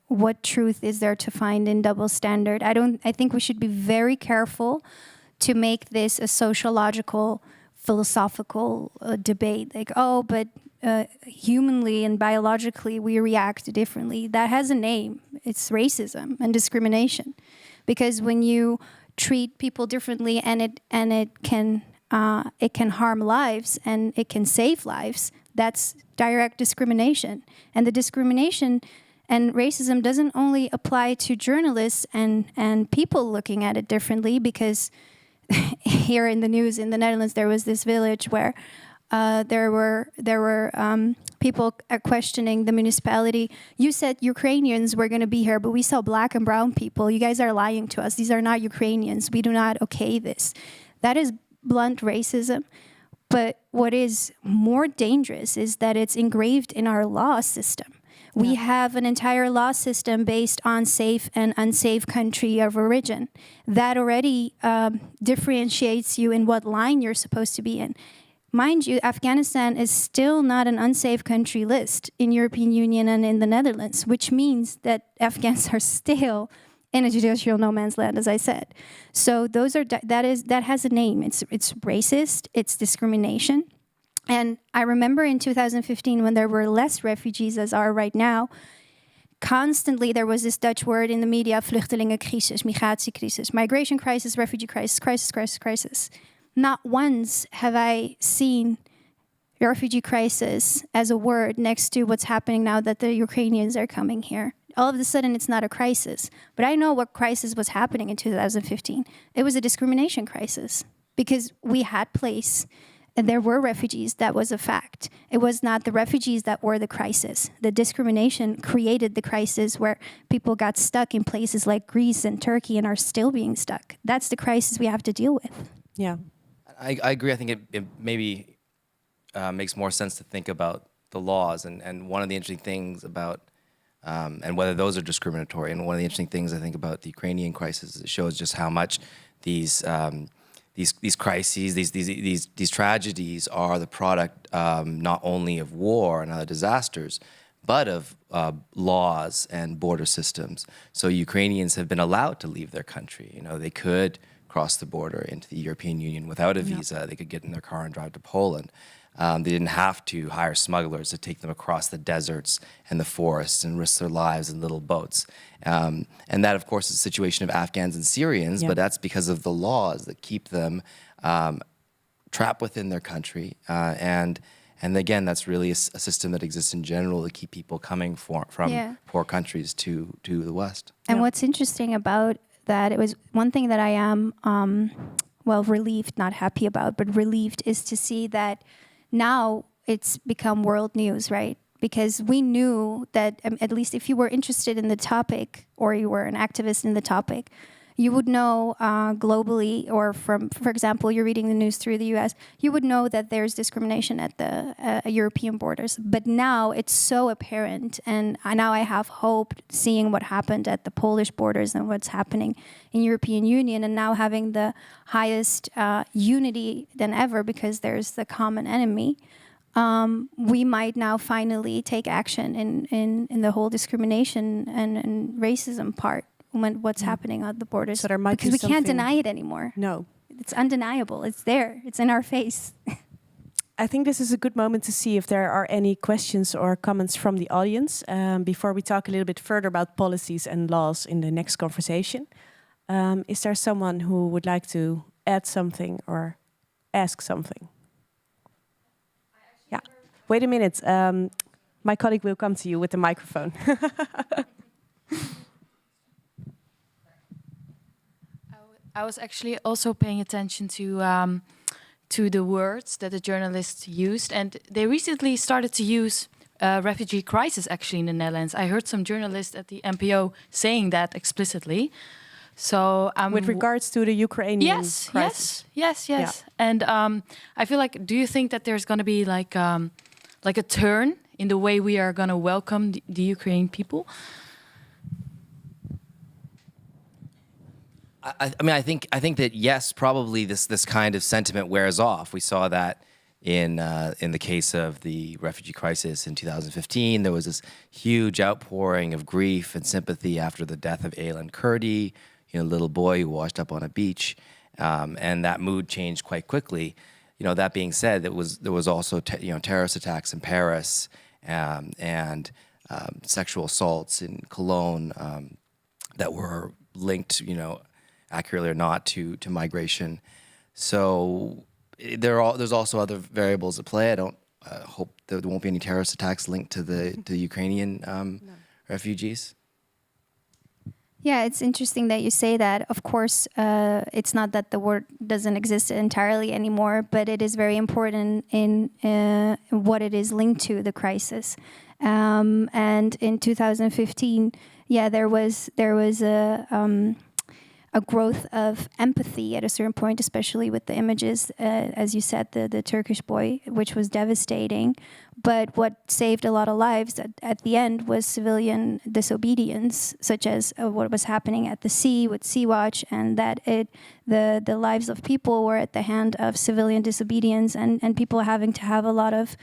what truth is there to find in double standard? I think we should be very careful to make this a sociological, philosophical debate. Like, oh, but humanly and biologically we react differently. That has a name. It's racism and discrimination. Because when you treat people differently, and it can harm lives and it can save lives, that's direct discrimination. And the discrimination and racism doesn't only apply to journalists and people looking at it differently, because here in the news in the Netherlands, there was this village where there were people questioning the municipality. You said Ukrainians were going to be here, but we saw black and brown people. You guys are lying to us. These are not Ukrainians. We do not okay this. That is blunt racism. But what is more dangerous is that it's engraved in our law system. We have an entire law system based on safe and unsafe country of origin. That already differentiates you in what line you're supposed to be in. Mind you, Afghanistan is still not an unsafe country list in European Union and in the Netherlands, which means that Afghans are still in a judicial no man's land, as I said. So that has a name. It's racist. It's discrimination. And I remember in 2015, when there were less refugees as are right now, constantly there was this Dutch word in the media, vluchtelingen crisis, migratiecrisis, migration crisis, refugee crisis. Not once have I seen refugee crisis as a word next to what's happening now that the Ukrainians are coming here. All of a sudden, it's not a crisis. But I know what crisis was happening in 2015. It was a discrimination crisis, because we had place. And there were refugees, that was a fact. It was not the refugees that were the crisis. The discrimination created the crisis where people got stuck in places like Greece and Turkey and are still being stuck. That's the crisis we have to deal with. Yeah. I agree. I think it maybe makes more sense to think about the laws. And one of the interesting things about, and whether those are discriminatory, and one of the interesting things I think about the Ukrainian crisis is it shows just how much these crises, these tragedies are the product not only of war and other disasters, but of laws and border systems. So Ukrainians have been allowed to leave their country. You know, they could cross the border into the European Union without a visa. They could get in their car and drive to Poland. They didn't have to hire smugglers to take them across the deserts and the forests and risk their lives in little boats. And that, of course, is the situation of Afghans and Syrians, but that's because of the laws that keep them trapped within their country. And again, that's really a system that exists in general to keep people coming from poor countries to the West. And what's interesting about that, it was one thing that I am, relieved, not happy about, but relieved, is to see that now it's become world news, right? Because we knew that, at least if you were interested in the topic or you were an activist in the topic, you would know globally, or for example, you're reading the news through the US, you would know that there's discrimination at the European borders. But now it's so apparent, and now I have hope seeing what happened at the Polish borders and what's happening in European Union, and now having the highest unity than ever because there's the common enemy. We might now finally take action in the whole discrimination and racism part. What's happening at the borders, so there might because we can't deny it anymore. No, it's undeniable. It's there. It's in our face. I think this is a good moment to see if there are any questions or comments from the audience before we talk a little bit further about policies and laws in the next conversation. Is there someone who would like to add something or ask something? Yeah. Wait a minute. My colleague will come to you with the microphone. I was actually also paying attention to the words that the journalists used, and they recently started to use refugee crisis actually in the Netherlands. I heard some journalists at the NPO saying that explicitly. So with regards to the Ukrainian crisis. Yes. Yeah. And I feel like, do you think that there's going to be like a turn in the way we are going to welcome the Ukrainian people? I think that yes, probably this kind of sentiment wears off. We saw that in the case of the refugee crisis in 2015. There was this huge outpouring of grief and sympathy after the death of Aylan Kurdi, a little boy who washed up on a beach, and that mood changed quite quickly. That being said, there was also terrorist attacks in Paris and sexual assaults in Cologne that were linked, accurately or not, to migration. So there's also other variables at play. I don't hope there won't be any terrorist attacks linked to the Ukrainian refugees. Yeah, it's interesting that you say that. Of course, it's not that the word doesn't exist entirely anymore, but it is very important in what it is linked to, the crisis. And in 2015, there was a growth of empathy at a certain point, especially with the images, as you said, the Turkish boy, which was devastating. But what saved a lot of lives at the end was civilian disobedience, such as what was happening at the sea with Sea Watch, and that the lives of people were at the hand of civilian disobedience, and people having to have a lot of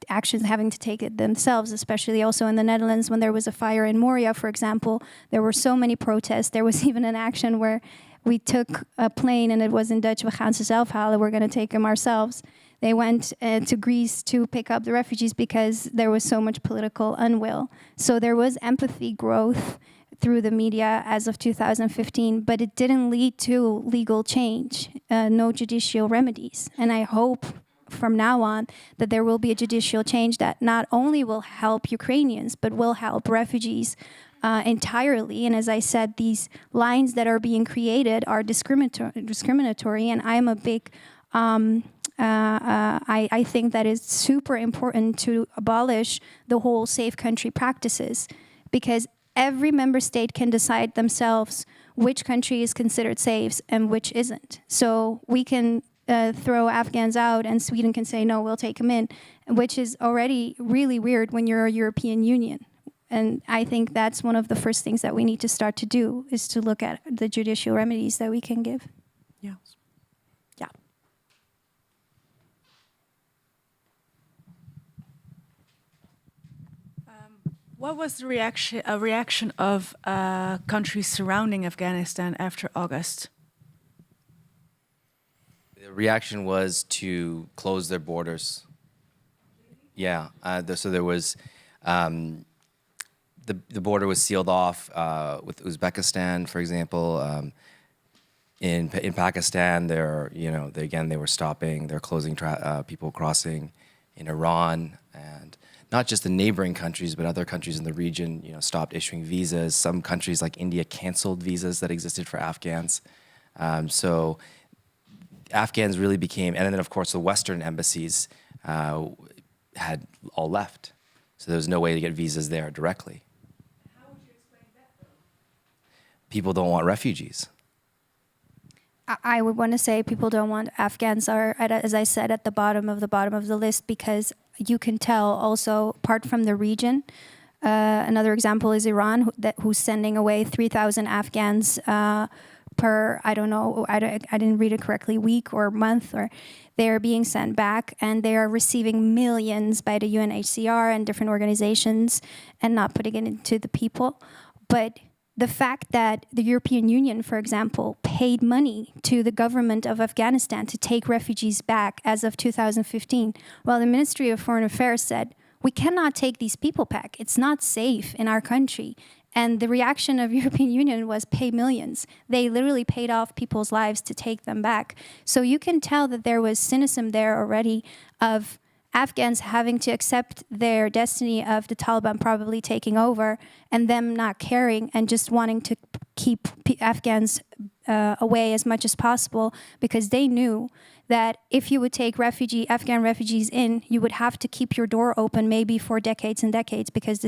actions having to take it themselves, especially also in the Netherlands when there was a fire in Moria, for example. There were so many protests. There was even an action where we took a plane, and it was in Dutch, we gaan ze zelf halen, we're going to take them ourselves. They went to Greece to pick up the refugees because there was so much political unwill. So there was empathy growth through the media as of 2015, but it didn't lead to legal change, no judicial remedies. And I hope from now on that there will be a judicial change that not only will help Ukrainians, but will help refugees entirely. And as I said, these lines that are being created are discriminatory, and I'm a big I think that it's super important to abolish the whole safe country practices, because every member state can decide themselves which country is considered safe and which isn't. So we can throw Afghans out, and Sweden can say, no, we'll take them in, which is already really weird when you're a European Union. And I think that's one of the first things that we need to start to do, is to look at the judicial remedies that we can give. Yeah. Yeah. What was the reaction of countries surrounding Afghanistan after August? The reaction was to close their borders. Yeah, so there was the border was sealed off with Uzbekistan, for example. In Pakistan, they were stopping, they're closing people crossing. In Iran, and not just the neighboring countries, but other countries in the region, stopped issuing visas. Some countries like India canceled visas that existed for Afghans. So Afghans really became, and then of course the Western embassies had all left. So there was no way to get visas there directly. How would you explain that, though? People don't want refugees. I would want to say people don't want Afghans are, as I said, at the bottom of the list, because you can tell also, apart from the region, another example is Iran, who's sending away 3,000 Afghans per, I don't know, I didn't read it correctly, week or month, or they are being sent back, and they are receiving millions by the UNHCR and different organizations and not putting it into the people. But the fact that the European Union, for example, paid money to the government of Afghanistan to take refugees back as of 2015, while the Ministry of Foreign Affairs said, we cannot take these people back. It's not safe in our country. And the reaction of European Union was pay millions. They literally paid off people's lives to take them back. So you can tell that there was cynicism there already of Afghans having to accept their destiny of the Taliban probably taking over and them not caring and just wanting to keep Afghans away as much as possible, because they knew that if you would take Afghan refugees in, you would have to keep your door open maybe for decades and decades because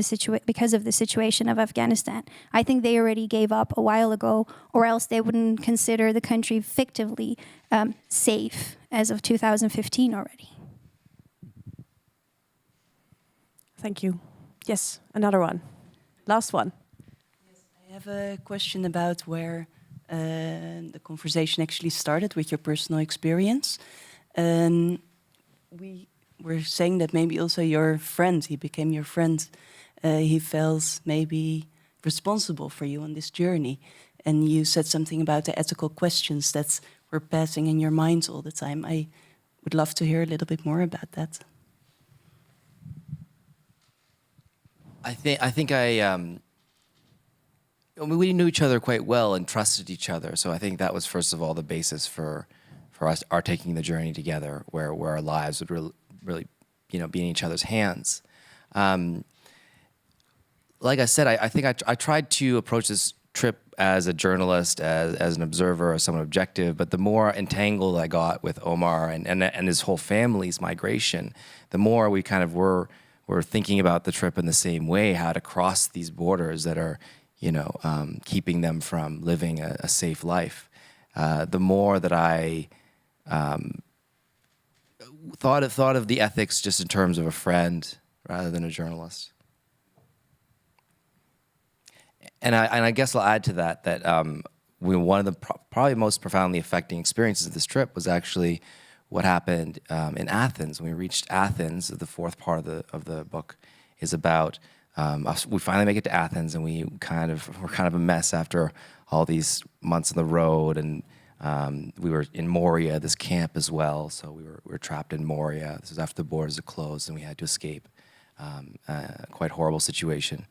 of the situation of Afghanistan. I think they already gave up a while ago, or else they wouldn't consider the country fictively safe as of 2015 already. Thank you. Yes, another one. Last one. Yes, I have a question about where the conversation actually started with your personal experience. We were saying that maybe also your friend, he became your friend, he felt maybe responsible for you on this journey. And you said something about the ethical questions that were passing in your minds all the time. I would love to hear a little bit more about that. We knew each other quite well and trusted each other. So I think that was, first of all, the basis for us, our taking the journey together, where our lives would really be in each other's hands. Like I said, I think I tried to approach this trip as a journalist, as an observer, as someone objective. But the more entangled I got with Omar and his whole family's migration, the more we kind of were thinking about the trip in the same way, how to cross these borders that are, keeping them from living a safe life. The more that I thought of the ethics just in terms of a friend rather than a journalist. And I guess I'll add to that one of the probably most profoundly affecting experiences of this trip was actually what happened in Athens. When we reached Athens, the fourth part of the book is about we finally make it to Athens, and we're kind of a mess after all these months on the road, and we were in Moria, this camp as well. So we were trapped in Moria. This was after the borders had closed, and we had to escape. Quite horrible situation.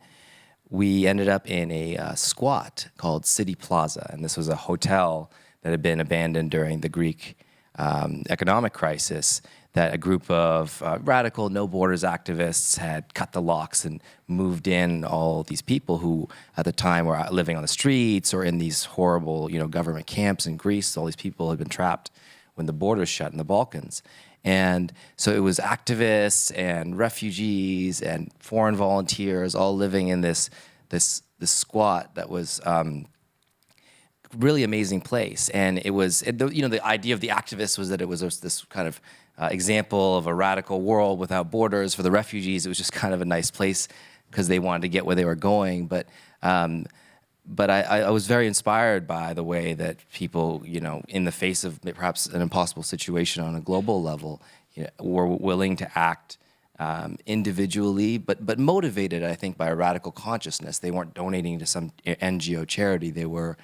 We ended up in a squat called City Plaza, and this was a hotel that had been abandoned during the Greek economic crisis, that a group of radical no borders activists had cut the locks and moved in all these people who at the time were living on the streets or in these horrible government camps in Greece. All these people had been trapped when the borders shut in the Balkans. And so it was activists and refugees and foreign volunteers all living in this squat that was really amazing place. And it was, the idea of the activists was that it was this kind of example of a radical world without borders. For the refugees, it was just kind of a nice place because they wanted to get where they were going. But I was very inspired by the way that people, in the face of perhaps an impossible situation on a global level, were willing to act individually, but motivated, I think, by a radical consciousness. They weren't donating to some NGO charity. They were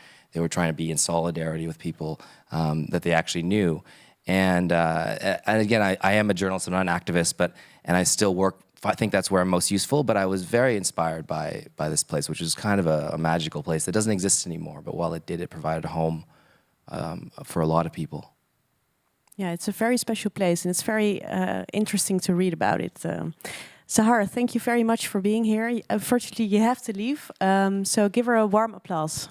trying to be in solidarity with people that they actually knew. And again, I am a journalist, I'm not an activist, and I still work. I think that's where I'm most useful, but I was very inspired by this place, which is kind of a magical place that doesn't exist anymore. But while it did, it provided a home for a lot of people. Yeah, it's a very special place, and it's very interesting to read about it. Sahar, thank you very much for being here. Unfortunately, you have to leave, so give her a warm applause.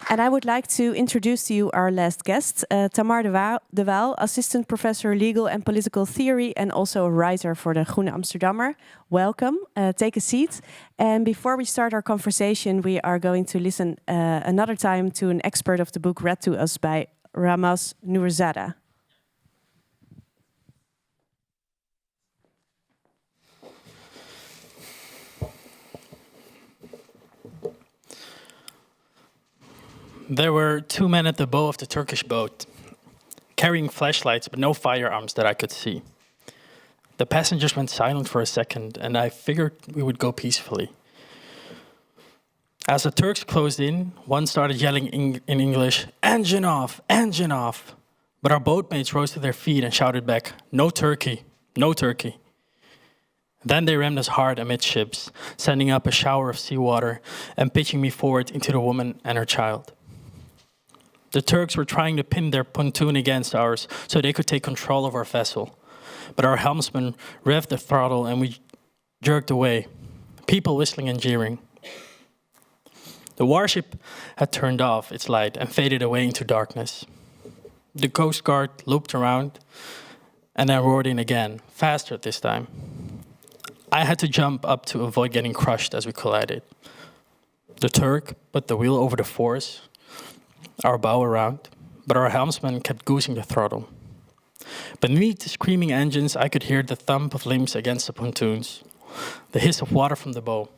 And I would like to introduce to you our last guest, Tamar de Waal, Assistant Professor Legal and Political Theory and also a writer for the Groene Amsterdammer. Welcome, take a seat. And before we start our conversation, we are going to listen another time to an expert of the book read to us by Ramaz Nourzada. There were 2 men at the bow of the Turkish boat, carrying flashlights but no firearms that I could see. The passengers went silent for a second, and I figured we would go peacefully. As the Turks closed in, one started yelling in English, "Engine off, engine off." But our boatmates rose to their feet and shouted back, "No Turkey, no Turkey." Then they rammed us hard amidships, sending up a shower of seawater and pitching me forward into the woman and her child. The Turks were trying to pin their pontoon against ours so they could take control of our vessel. But our helmsman revved the throttle and we jerked away, people whistling and jeering. The warship had turned off its light and faded away into darkness. The Coast Guard looped around and then roared in again, faster this time. I had to jump up to avoid getting crushed as we collided. The Turk put the wheel over the force, our bow around, but our helmsman kept goosing the throttle. Beneath the screaming engines, I could hear the thump of limbs against the pontoons, the hiss of water from the bow.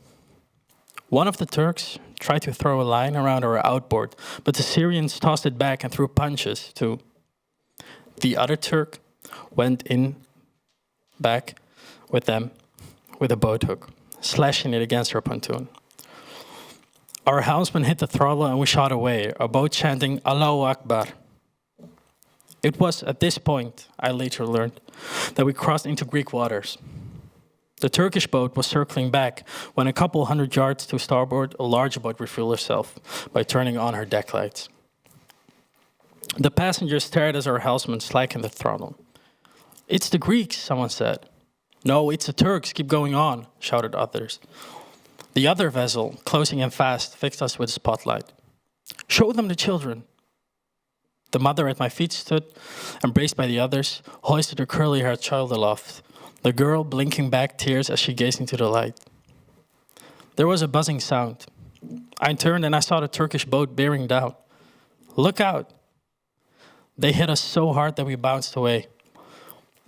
One of the Turks tried to throw a line around our outboard, but the Syrians tossed it back and threw punches too. The other Turk went in back with them with a boat hook, slashing it against our pontoon. Our helmsman hit the throttle and we shot away, our boat chanting Allahu Akbar. It was at this point, I later learned, that we crossed into Greek waters. The Turkish boat was circling back when a couple 100 yards to starboard, a larger boat refueled herself by turning on her deck lights. The passengers stared as our helmsman slackened the throttle. "It's the Greeks," someone said. "No, it's the Turks, keep going on," shouted others. The other vessel, closing in fast, fixed us with a spotlight. "Show them the children." The mother at my feet stood, embraced by the others, hoisted her curly-haired child aloft, the girl blinking back tears as she gazed into the light. There was a buzzing sound. I turned and I saw the Turkish boat bearing down. "Look out!" They hit us so hard that we bounced away.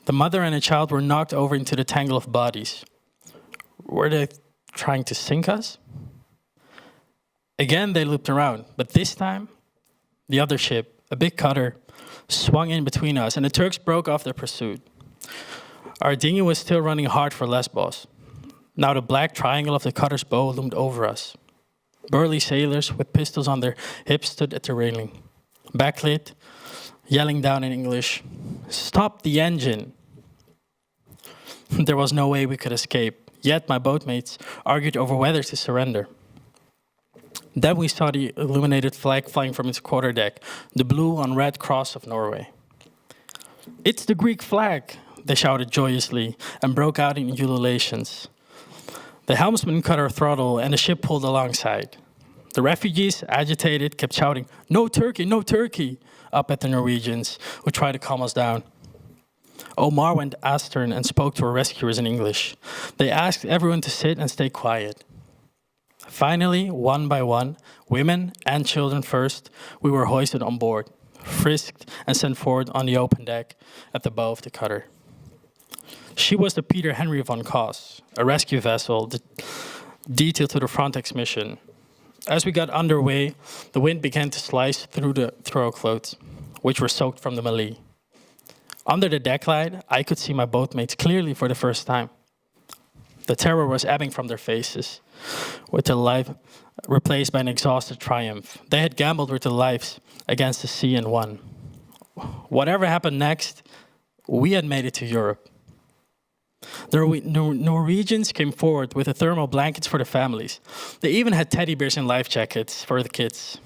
The mother and the child were knocked over into the tangle of bodies. Were they trying to sink us? Again, they looped around, but this time, the other ship, a big cutter, swung in between us, and the Turks broke off their pursuit. Our dinghy was still running hard for Lesbos. Now the black triangle of the cutter's bow loomed over us. Burly sailors with pistols on their hips stood at the railing, backlit, yelling down in English, "Stop the engine!" There was no way we could escape, yet my boatmates argued over whether to surrender. Then we saw the illuminated flag flying from its quarterdeck, the blue on red cross of Norway. "It's the Greek flag!" they shouted joyously and broke out in ululations. The helmsman cut our throttle and the ship pulled alongside. The refugees, agitated, kept shouting, "No Turkey, no Turkey!" up at the Norwegians, who tried to calm us down. Omar went astern and spoke to our rescuers in English. They asked everyone to sit and stay quiet. Finally, one by one, women and children first, we were hoisted on board, frisked and sent forward on the open deck at the bow of the cutter. She was the Peter Henry von Koss, a rescue vessel detailed to the Frontex mission. As we got underway, the wind began to slice through the throw clothes, which were soaked from the melee. Under the decklight, I could see my boatmates clearly for the first time. The terror was ebbing from their faces, with their life replaced by an exhausted triumph. They had gambled with their lives against the sea and won. Whatever happened next, we had made it to Europe. The Norwegians came forward with the thermal blankets for the families. They even had teddy bears and life jackets for the kids.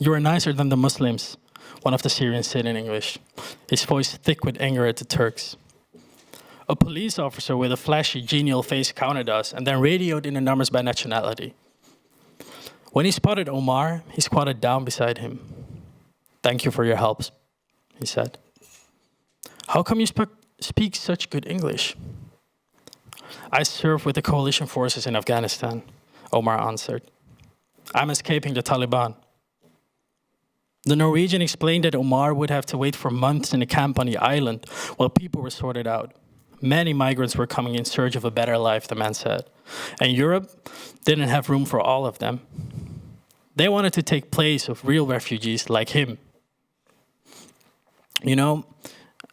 "You are nicer than the Muslims," one of the Syrians said in English, his voice thick with anger at the Turks. A police officer with a flashy, genial face counted us and then radioed in the numbers by nationality. When he spotted Omar, he squatted down beside him. "Thank you for your help," he said. "How come you speak such good English?" "I serve with the coalition forces in Afghanistan," Omar answered. "I'm escaping the Taliban." The Norwegian explained that Omar would have to wait for months in a camp on the island while people were sorted out. Many migrants were coming in search of a better life, the man said, and Europe didn't have room for all of them. They wanted to take place of real refugees like him. You know,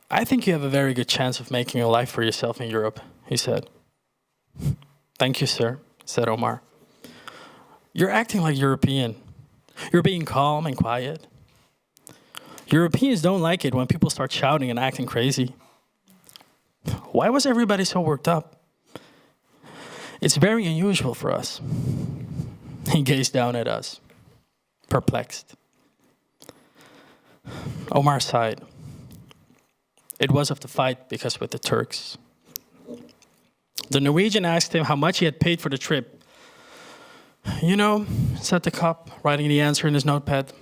I think you have a very good chance of making a life for yourself in Europe, he said. Thank you, sir, said Omar. You're acting like European. You're being calm and quiet. Europeans don't like it when people start shouting and acting crazy. Why was everybody so worked up? It's very unusual for us. He gazed down at us, perplexed. Omar sighed. It was of the fight because with the Turks. The Norwegian asked him how much he had paid for the trip. You know, said the cop, writing the answer in his notepad.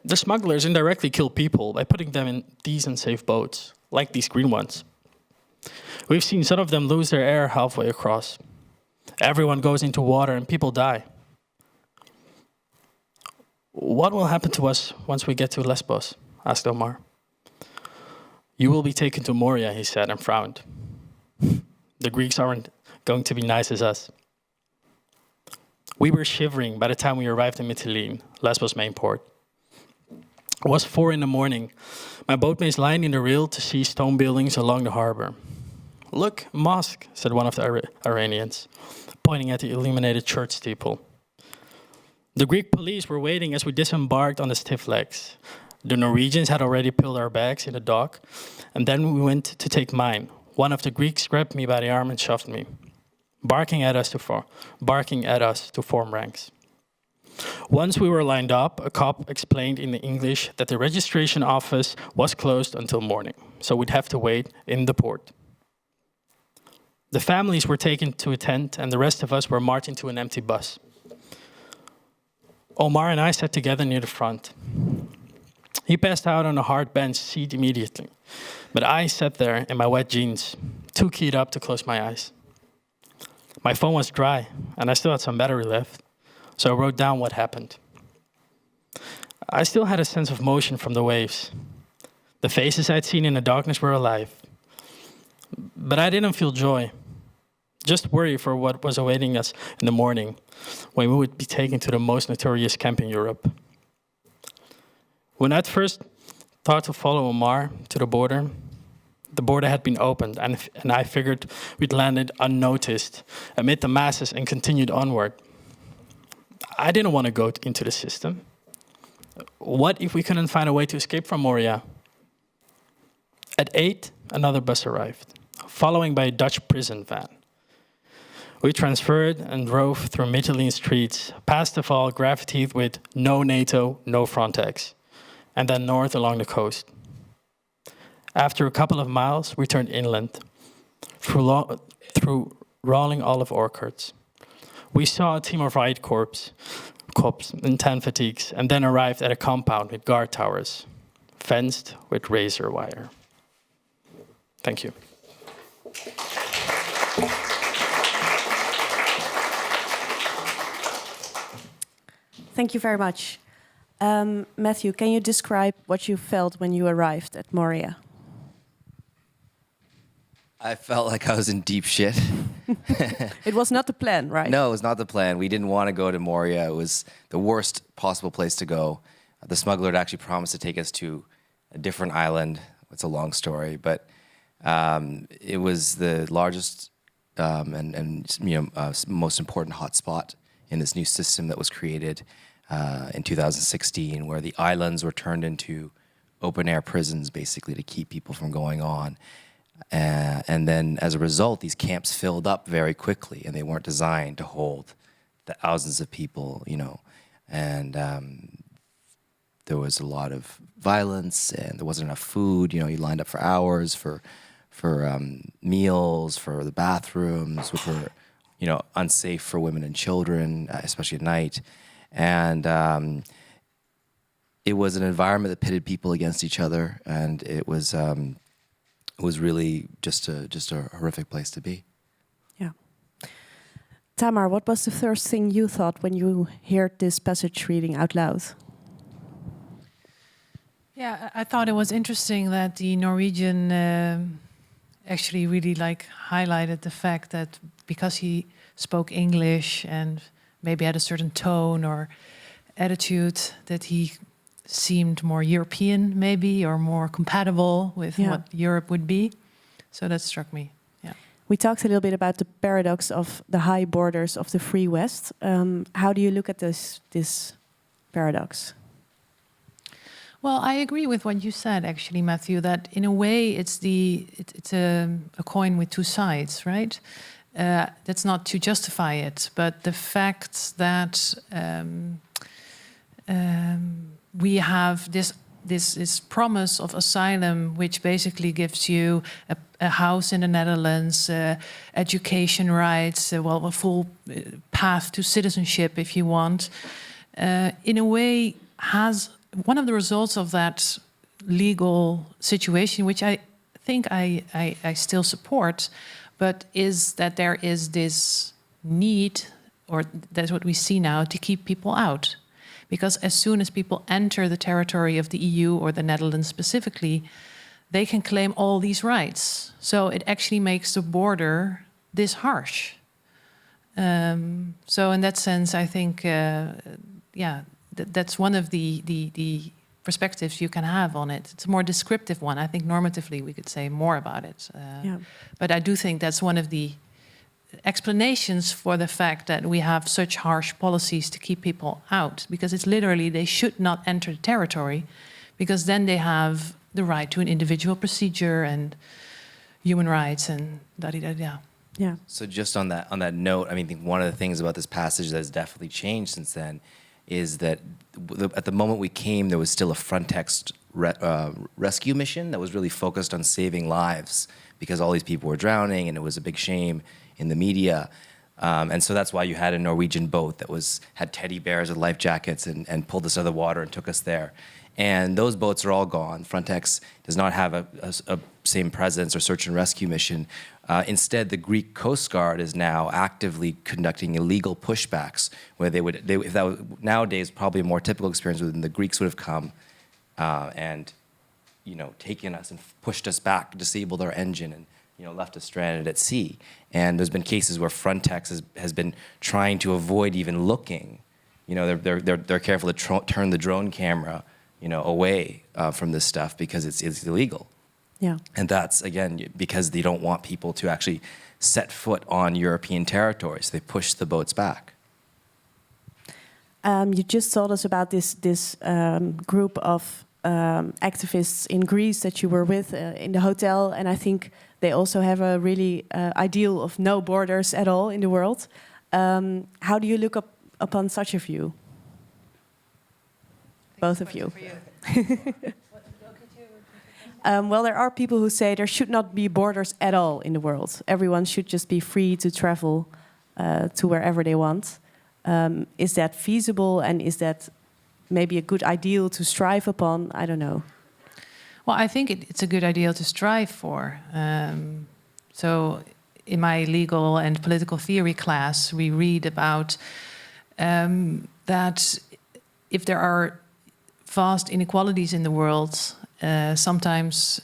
The smugglers indirectly kill people by putting them in decent, safe boats, like these green ones. We've seen some of them lose their air halfway across. Everyone goes into water and people die. What will happen to us once we get to Lesbos? Asked Omar. You will be taken to Moria, he said and frowned. The Greeks aren't going to be nice as us. We were shivering by the time we arrived in Mytilene, Lesbos' main port. It was 4 in the morning. My boatmates lining the rail to see stone buildings along the harbor. Look, mosque, said one of the Iranians, pointing at the illuminated church steeple. The Greek police were waiting as we disembarked on the stiff legs. The Norwegians had already pilled our bags in the dock, and then we went to take mine. One of the Greeks grabbed me by the arm and shoved me, barking at us to form ranks. Once we were lined up, a cop explained in English that the registration office was closed until morning, so we'd have to wait in the port. The families were taken to a tent, and the rest of us were marching to an empty bus. Omar and I sat together near the front. He passed out on a hard bench seat immediately, but I sat there in my wet jeans, too keyed up to close my eyes. My phone was dry, and I still had some battery left, so I wrote down what happened. I still had a sense of motion from the waves. The faces I'd seen in the darkness were alive. But I didn't feel joy, just worry for what was awaiting us in the morning when we would be taken to the most notorious camp in Europe. When I'd first thought to follow Omar to the border had been opened, and I figured we'd landed unnoticed amid the masses and continued onward. I didn't want to go into the system. What if we couldn't find a way to escape from Moria? At 8, another bus arrived, following by a Dutch prison van. We transferred and drove through Mytilene streets, past the Val graffitied with "No NATO, no Frontex," and then north along the coast. After a couple of miles, we turned inland, through rolling olive orchards. We saw a team of riot corps in tan fatigues, and then arrived at a compound with guard towers, fenced with razor wire. Thank you. Thank you very much. Matthieu, can you describe what you felt when you arrived at Moria? I felt like I was in deep shit. It was not the plan, right? No, it was not the plan. We didn't want to go to Moria. It was the worst possible place to go. The smuggler had actually promised to take us to a different island. It's a long story, but it was the largest most important hotspot in this new system that was created in 2016, where the islands were turned into open-air prisons, basically, to keep people from going on. And then, as a result, these camps filled up very quickly, and they weren't designed to hold the thousands of people, And there was a lot of violence, and there wasn't enough food. You lined up for hours for meals, for the bathrooms, which were, unsafe for women and children, especially at night. And it was an environment that pitted people against each other, and it was really just a horrific place to be. Yeah. Tamar, what was the first thing you thought when you heard this passage reading out loud? Yeah, I thought it was interesting that the Norwegian actually really highlighted the fact that because he spoke English and maybe had a certain tone or attitude, that he seemed more European, maybe, or more compatible with what Europe would be. So that struck me. Yeah. We talked a little bit about the paradox of the high borders of the free West. How do you look at this paradox? Well, I agree with what you said, actually, Matthieu. That in a way, it's a coin with two sides, right? That's not to justify it, but the fact that we have this promise of asylum, which basically gives you a house in the Netherlands, education rights, a full path to citizenship, if you want, in a way has one of the results of that legal situation, which I think I still support, but is that there is this need, or that's what we see now, to keep people out. Because as soon as people enter the territory of the EU or the Netherlands specifically, they can claim all these rights. So it actually makes the border this harsh. So in that sense, I think, that's one of the perspectives you can have on it. It's a more descriptive one. I think normatively we could say more about it. But I do think that's one of the explanations for the fact that we have such harsh policies to keep people out, because it's literally they should not enter the territory, because then they have the right to an individual procedure and human rights and da-da-da-da. Yeah. So just on that note, I mean, I think one of the things about this passage that has definitely changed since then is that at the moment we came, there was still a Frontex rescue mission that was really focused on saving lives, because all these people were drowning and it was a big shame in the media. And so that's why you had a Norwegian boat that had teddy bears with life jackets and pulled us out of the water and took us there. And those boats are all gone. Frontex does not have a same presence or search and rescue mission. Instead, the Greek Coast Guard is now actively conducting illegal pushbacks, where if that was nowadays probably a more typical experience, where the Greeks would have come and taken us and pushed us back, disabled our engine, and left us stranded at sea. And there's been cases where Frontex has been trying to avoid even looking. They're careful to turn the drone camera, away from this stuff, because it's illegal. Yeah. And that's, again, because they don't want people to actually set foot on European territory, so they push the boats back. You just told us about this group of activists in Greece that you were with in the hotel, and I think they also have a really ideal of no borders at all in the world. How do you look upon such a view? Both of you. Well, there are people who say there should not be borders at all in the world. Everyone should just be free to travel to wherever they want. Is that feasible, and is that maybe a good ideal to strive upon? I don't know. Well, I think it's a good ideal to strive for. So in my legal and political theory class, we read about that if there are vast inequalities in the world, sometimes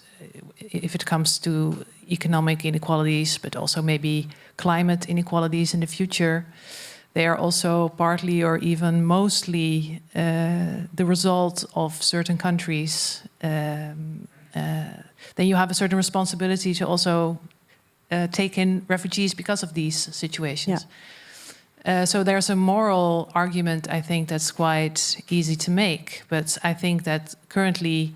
if it comes to economic inequalities, but also maybe climate inequalities in the future, they are also partly or even mostly the result of certain countries. Then you have a certain responsibility to also take in refugees because of these situations. Yeah. So there's a moral argument, I think, that's quite easy to make. But I think that currently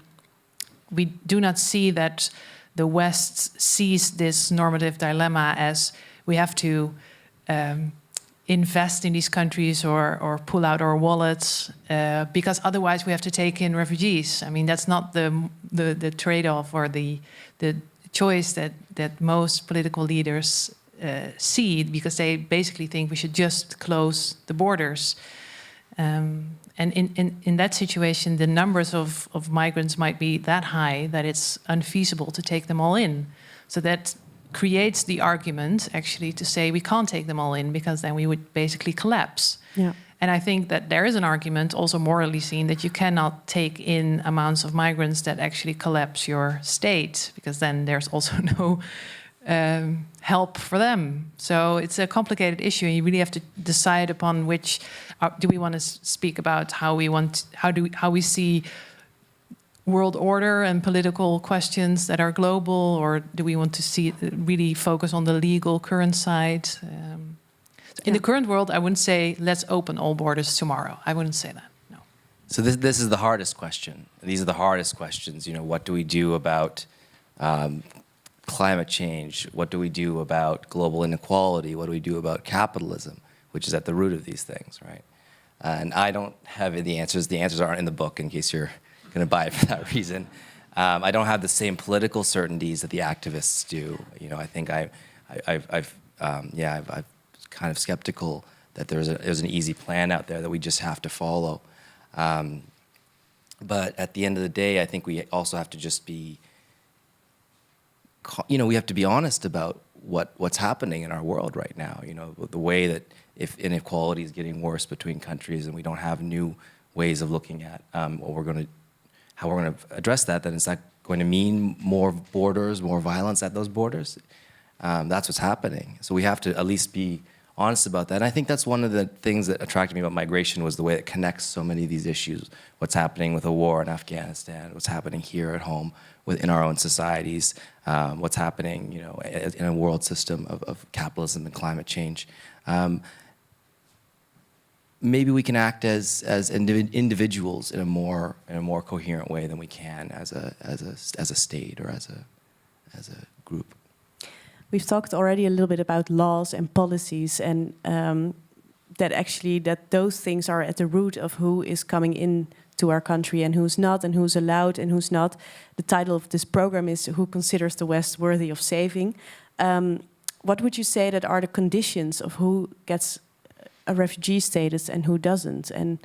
we do not see that the West sees this normative dilemma as we have to invest in these countries or pull out our wallets because otherwise we have to take in refugees. I mean, that's not the trade-off or the choice that most political leaders see, because they basically think we should just close the borders. And in that situation, the numbers of migrants might be that high that it's unfeasible to take them all in. So that creates the argument, actually, to say we can't take them all in, because then we would basically collapse. Yeah. And I think that there is an argument, also morally seen, that you cannot take in amounts of migrants that actually collapse your state, because then there's also no help for them. So it's a complicated issue, and you really have to decide upon which do we want to speak about how we see world order and political questions that are global, or do we want to really focus on the legal current side? In the current world, I wouldn't say let's open all borders tomorrow. I wouldn't say that. No. So this is the hardest question. These are the hardest questions. What do we do about climate change? What do we do about global inequality? What do we do about capitalism, which is at the root of these things, right? And I don't have the answers. The answers aren't in the book, in case you're going to buy it for that reason. I don't have the same political certainties that the activists do. I think I'm kind of skeptical that there's an easy plan out there that we just have to follow. But at the end of the day, I think we also have to just be, we have to be honest about what's happening in our world right now. The way that if inequality is getting worse between countries and we don't have new ways of looking at how we're going to address that, then is that going to mean more borders, more violence at those borders? That's what's happening. So we have to at least be honest about that. And I think that's one of the things that attracted me about migration, was the way it connects so many of these issues. What's happening with the war in Afghanistan, what's happening here at home within our own societies, what's happening in a world system of capitalism and climate change. Maybe we can act as individuals in a more coherent way than we can as a state or as a group. We've talked already a little bit about laws and policies, and that those things are at the root of who is coming into our country and who's not, and who's allowed and who's not. The title of this program is "Who Considers the West Worthy of Saving?" What would you say that are the conditions of who gets a refugee status and who doesn't? And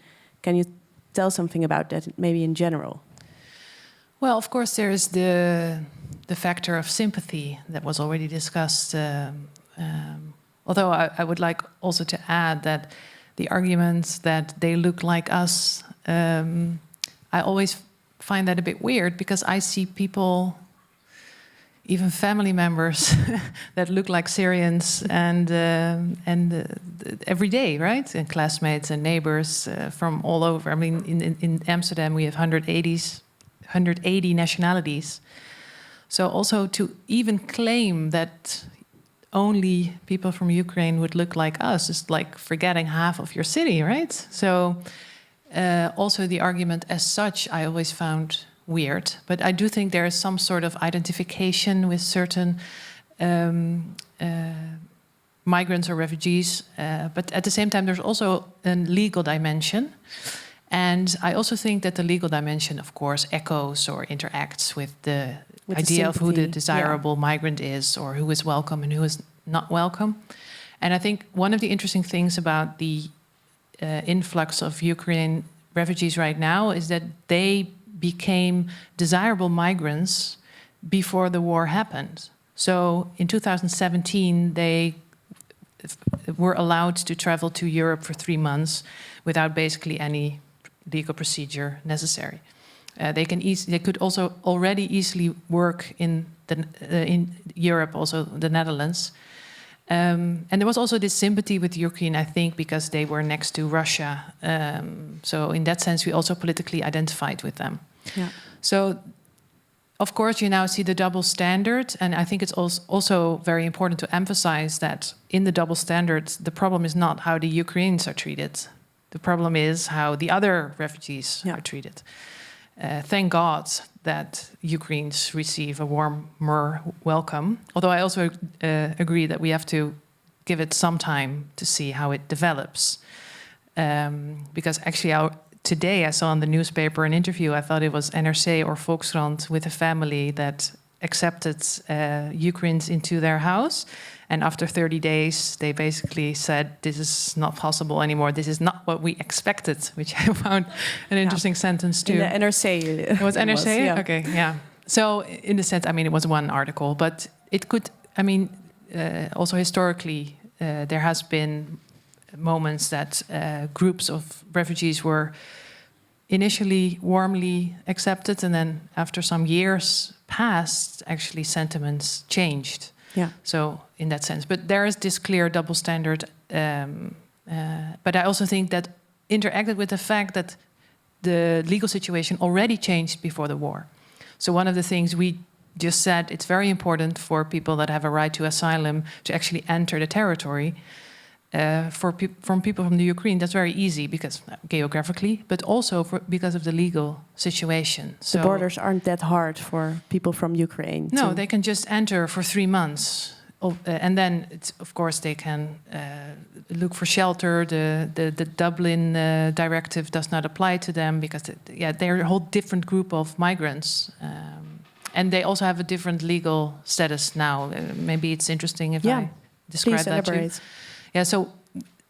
can you tell something about that, maybe in general? Well, of course, there is the factor of sympathy that was already discussed. Although I would like also to add that the argument that they look like us, I always find that a bit weird, because I see people, even family members, that look like Syrians, and every day, right? And classmates and neighbors from all over. I mean, in Amsterdam we have 180 nationalities. So also to even claim that only people from Ukraine would look like us is like forgetting half of your city, right? So also the argument as such I always found weird. But I do think there is some sort of identification with certain migrants or refugees. But at the same time, there's also a legal dimension. And I also think that the legal dimension, of course, echoes or interacts with the idea of who the desirable migrant is, or who is welcome and who is not welcome. And I think one of the interesting things about the influx of Ukrainian refugees right now is that they became desirable migrants before the war happened. So in 2017, they were allowed to travel to Europe for 3 months without basically any legal procedure necessary. They could also already easily work in Europe, also the Netherlands. And there was also this sympathy with Ukraine, I think, because they were next to Russia. So in that sense, we also politically identified with them. Yeah. So, of course, you now see the double standard. And I think it's also very important to emphasize that in the double standard, the problem is not how the Ukrainians are treated. The problem is how the other refugees are treated. Thank God that Ukrainians receive a warmer welcome. Although I also agree that we have to give it some time to see how it develops. Because actually today I saw in the newspaper an interview, I thought it was NRC or Volkskrant, with a family that accepted Ukrainians into their house. And after 30 days, they basically said, this is not possible anymore. This is not what we expected, which I found an interesting sentence too. In the NRC. It was NRC? Okay, yeah. So in the sense, I mean, it was one article, but it could, I mean, also historically, there has been moments that groups of refugees were initially warmly accepted, and then after some years passed, actually sentiments changed. Yeah. So in that sense, but there is this clear double standard. But I also think that interacted with the fact that the legal situation already changed before the war. So one of the things we just said, it's very important for people that have a right to asylum to actually enter the territory. From people from the Ukraine, that's very easy because geographically, but also because of the legal situation. So the borders aren't that hard for people from Ukraine. No, they can just enter for 3 months. And then, of course, they can look for shelter. The Dublin directive does not apply to them because, they're a whole different group of migrants. And they also have a different legal status now. Maybe it's interesting if I describe that too. Yeah, so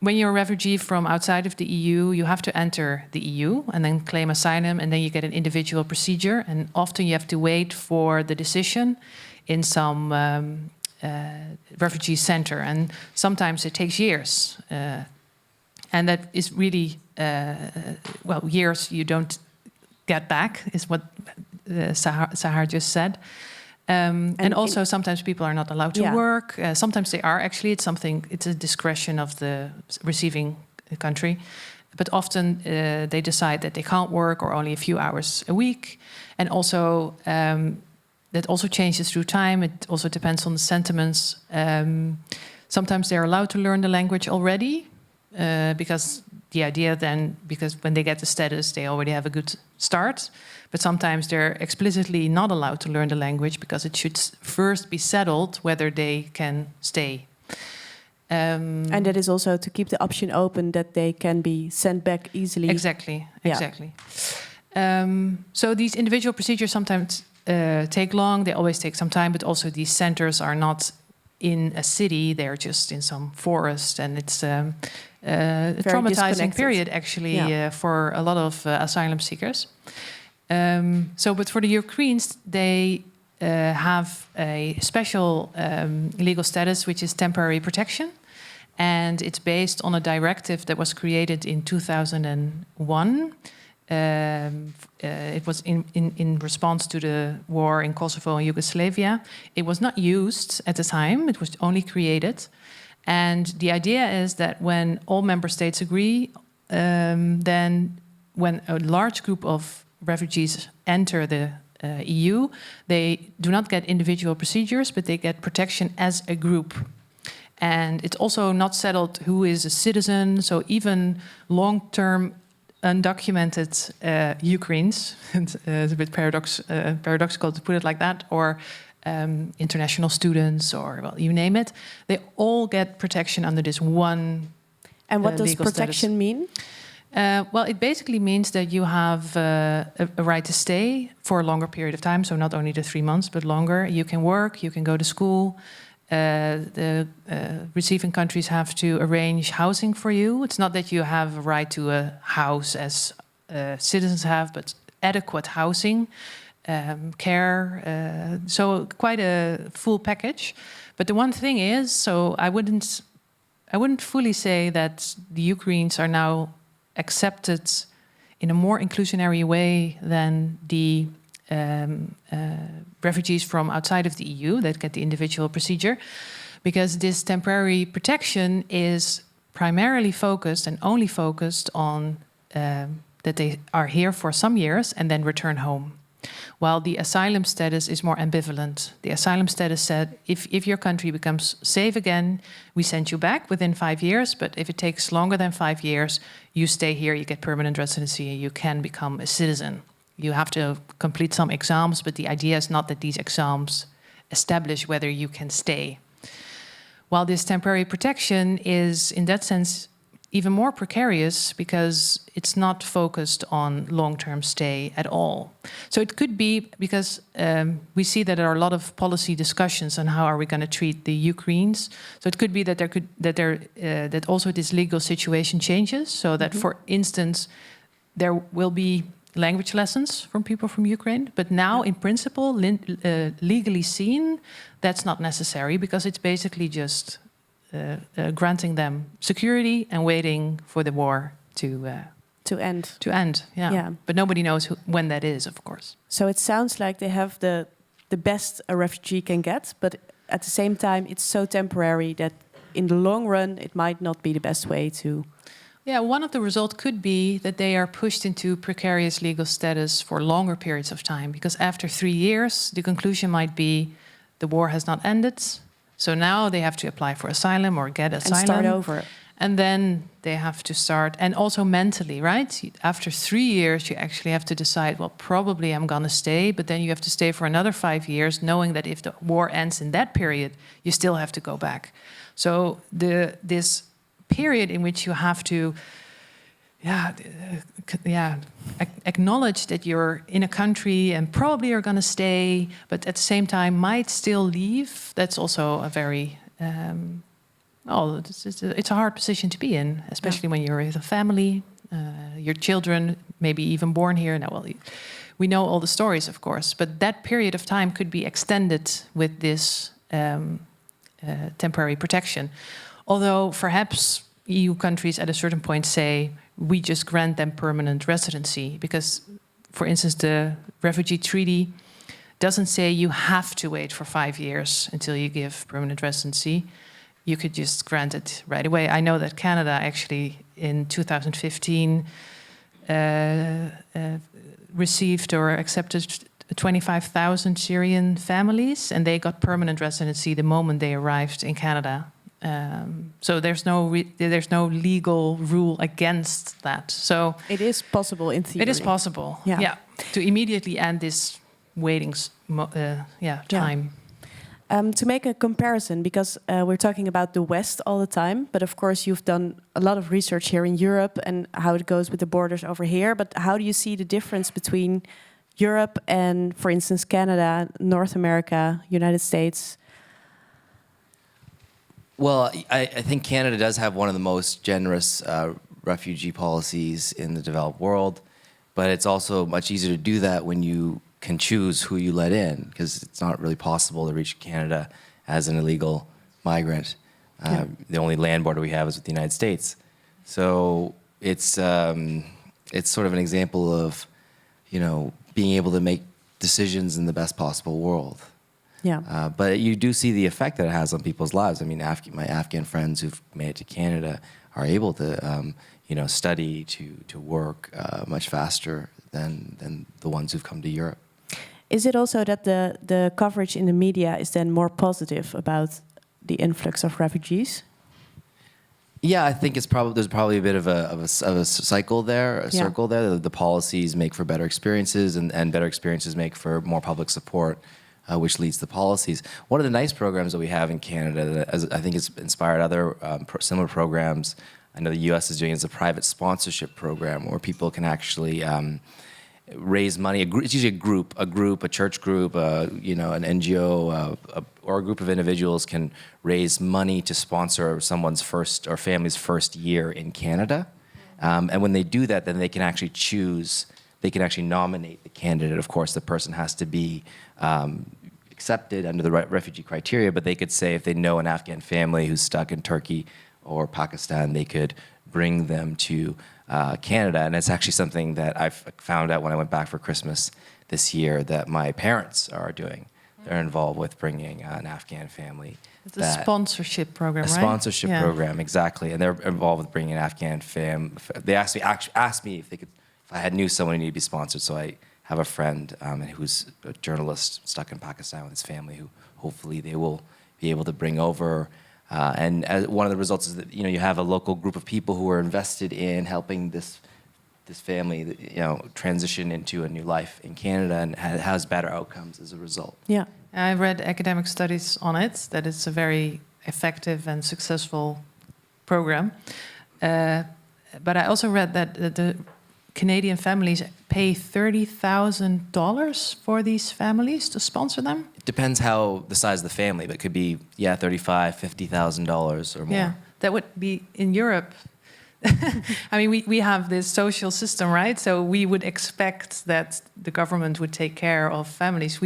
when you're a refugee from outside of the EU, you have to enter the EU and then claim asylum, and then you get an individual procedure. And often you have to wait for the decision in some refugee center, and sometimes it takes years. And that is really, years you don't get back, is what Sahar just said. And also sometimes people are not allowed to work. Sometimes they are actually. It's a discretion of the receiving country. But often they decide that they can't work or only a few hours a week. And also that also changes through time. It also depends on the sentiments. Sometimes they're allowed to learn the language already because the idea then, because when they get the status, they already have a good start. But sometimes they're explicitly not allowed to learn the language because it should first be settled whether they can stay. And that is also to keep the option open that they can be sent back easily. Exactly. So these individual procedures sometimes take long. They always take some time, but also these centers are not in a city. They're just in some forest, and it's a traumatizing period actually for a lot of asylum seekers. But for the Ukrainians, they have a special legal status, which is temporary protection. And it's based on a directive that was created in 2001. It was in response to the war in Kosovo and Yugoslavia. It was not used at the time. It was only created. And the idea is that when all member states agree, then when a large group of refugees enter the EU, they do not get individual procedures, but they get protection as a group. And it's also not settled who is a citizen. So even long-term undocumented Ukrainians, it's a bit paradoxical to put it like that, or international students, or you name it, they all get protection under this one. And what does protection mean? It basically means that you have a right to stay for a longer period of time. So not only the 3 months, but longer. You can work, you can go to school. The receiving countries have to arrange housing for you. It's not that you have a right to a house as citizens have, but adequate housing, care. So quite a full package. But the one thing is, so I wouldn't fully say that the Ukrainians are now accepted in a more inclusionary way than the refugees from outside of the EU that get the individual procedure, because this temporary protection is primarily focused and only focused on that they are here for some years and then return home. While the asylum status is more ambivalent. The asylum status said, if your country becomes safe again, we send you back within 5 years. But if it takes longer than 5 years, you stay here, you get permanent residency, and you can become a citizen. You have to complete some exams, but the idea is not that these exams establish whether you can stay. While this temporary protection is, in that sense, even more precarious because it's not focused on long-term stay at all. So it could be because we see that there are a lot of policy discussions on how are we going to treat the Ukrainians. So it could be that that also this legal situation changes. So that, for instance, there will be language lessons from people from Ukraine. But now, in principle, legally seen, that's not necessary because it's basically just granting them security and waiting for the war to end. Yeah. But nobody knows when that is, of course. So it sounds like they have the best a refugee can get, but at the same time, it's so temporary that in the long run, it might not be the best way to Yeah, one of the results could be that they are pushed into precarious legal status for longer periods of time. Because after 3 years, the conclusion might be the war has not ended. So now they have to apply for asylum or get asylum. And start over. And then they have to start, and also mentally, right? After 3 years, you actually have to decide, well, probably I'm going to stay, but then you have to stay for another 5 years, knowing that if the war ends in that period, you still have to go back. So this period in which you have to acknowledge that you're in a country and probably are going to stay, but at the same time might still leave, that's also a very... it's a hard position to be in, especially when you're with a family, your children maybe even born here. Now, well, we know all the stories, of course, but that period of time could be extended with this temporary protection. Although perhaps EU countries at a certain point say, we just grant them permanent residency, because, for instance, the refugee treaty doesn't say you have to wait for 5 years until you give permanent residency. You could just grant it right away. I know that Canada actually in 2015 received or accepted 25,000 Syrian families, and they got permanent residency the moment they arrived in Canada. So there's no legal rule against that. So it is possible in theory. It is possible, yeah, to immediately end this waiting time. To make a comparison, because we're talking about the West all the time, but of course you've done a lot of research here in Europe and how it goes with the borders over here. But how do you see the difference between Europe and, for instance, Canada, North America, United States? Well, I think Canada does have one of the most generous refugee policies in the developed world, but it's also much easier to do that when you can choose who you let in, because it's not really possible to reach Canada as an illegal migrant. The only land border we have is with the United States. So it's sort of an example of, being able to make decisions in the best possible world. Yeah. But you do see the effect that it has on people's lives. I mean, my Afghan friends who've made it to Canada are able to, study, to work much faster than the ones who've come to Europe. Is it also that the coverage in the media is then more positive about the influx of refugees? Yeah, I think there's probably a bit of a cycle there, circle there. The policies make for better experiences, and better experiences make for more public support, which leads to policies. One of the nice programs that we have in Canada that I think has inspired other similar programs, I know the US is doing, is a private sponsorship program where people can actually raise money. It's usually a church group, an NGO, or a group of individuals can raise money to sponsor someone's first or family's first year in Canada. And when they do that, then they can actually nominate the candidate. Of course, the person has to be accepted under the refugee criteria, but they could say if they know an Afghan family who's stuck in Turkey or Pakistan, they could bring them to Canada. And it's actually something that I found out when I went back for Christmas this year that my parents are doing. They're involved with bringing an Afghan family. It's a sponsorship program, right? A sponsorship program, exactly. And they're involved with bringing an Afghan They asked me if I knew someone who needed to be sponsored. So I have a friend who's a journalist stuck in Pakistan with his family, who hopefully they will be able to bring over. And one of the results is that you have a local group of people who are invested in helping this family transition into a new life in Canada, and has better outcomes as a result. Yeah, I read academic studies on it, that it's a very effective and successful program. But I also read that the Canadian families pay $30,000 for these families to sponsor them. It depends how the size of the family, but it could be $35,000, $50,000 or more. Yeah, that would be in Europe. I mean, we have this social system, right? So we would expect that the government would take care of families.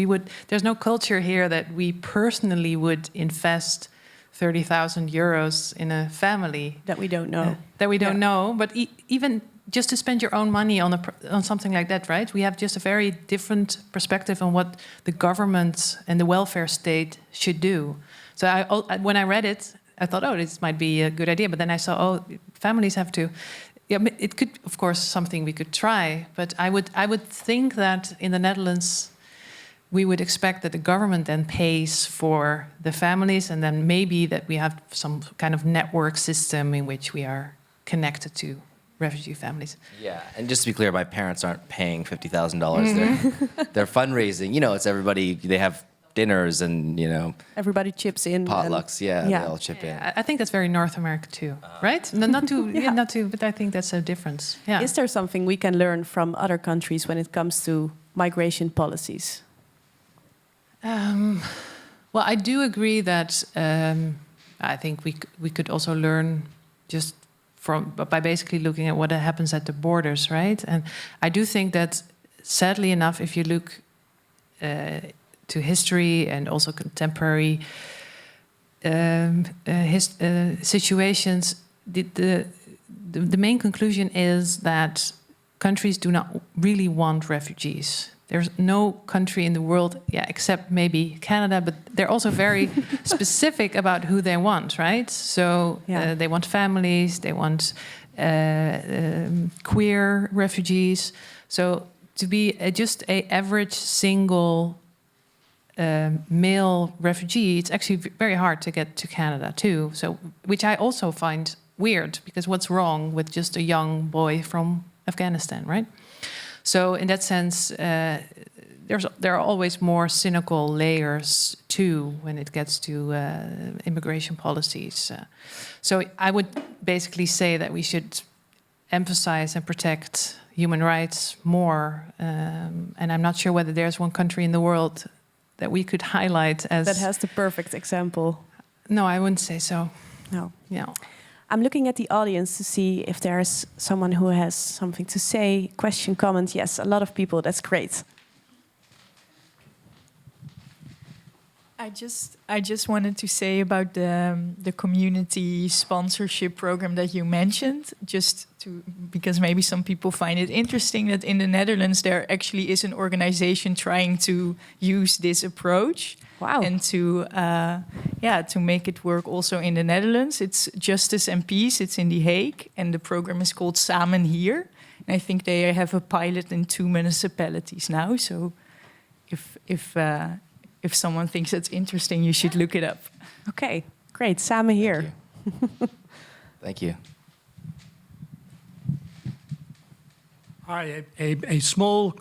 There's no culture here that we personally would invest 30,000 euros in a family that we don't know. That we don't know, but even just to spend your own money on something like that, right? We have just a very different perspective on what the government and the welfare state should do. So when I read it, I thought, oh, this might be a good idea. But then I saw, oh, families have to. Yeah, it could, of course, something we could try. But I would think that in the Netherlands, we would expect that the government then pays for the families, and then maybe that we have some kind of network system in which we are connected to refugee families. Yeah, and just to be clear, my parents aren't paying $50,000. They're fundraising. You know, it's everybody. They have dinners and everybody chips in. Potlucks. They all chip in. I think that's very North America too, right? No, not too, not too, but I think that's a difference. Yeah. Is there something we can learn from other countries when it comes to migration policies? Well, I do agree that I think we could also learn just by basically looking at what happens at the borders, right? And I do think that, sadly enough, if you look to history and also contemporary situations, the main conclusion is that countries do not really want refugees. There's no country in the world, except maybe Canada, but they're also very specific about who they want, right? So they want families, they want queer refugees. So to be just an average single male refugee, it's actually very hard to get to Canada too. So, which I also find weird, because what's wrong with just a young boy from Afghanistan, right? So in that sense, there are always more cynical layers too when it gets to immigration policies. So I would basically say that we should emphasize and protect human rights more. And I'm not sure whether there's one country in the world that we could highlight as... That has the perfect example. No, I wouldn't say so. No. No. I'm looking at the audience to see if there's someone who has something to say, question, comment. Yes, a lot of people. That's great. I just wanted to say about the community sponsorship program that you mentioned, because maybe some people find it interesting that in the Netherlands there actually is an organization trying to use this approach. Wow. And to make it work also in the Netherlands. It's Justice and Peace. It's in The Hague, and the program is called Samen Hier. And I think they have a pilot in 2 municipalities now. So if someone thinks it's interesting, you should look it up. Okay, great. Samen Hier. Thank you. Hi, a small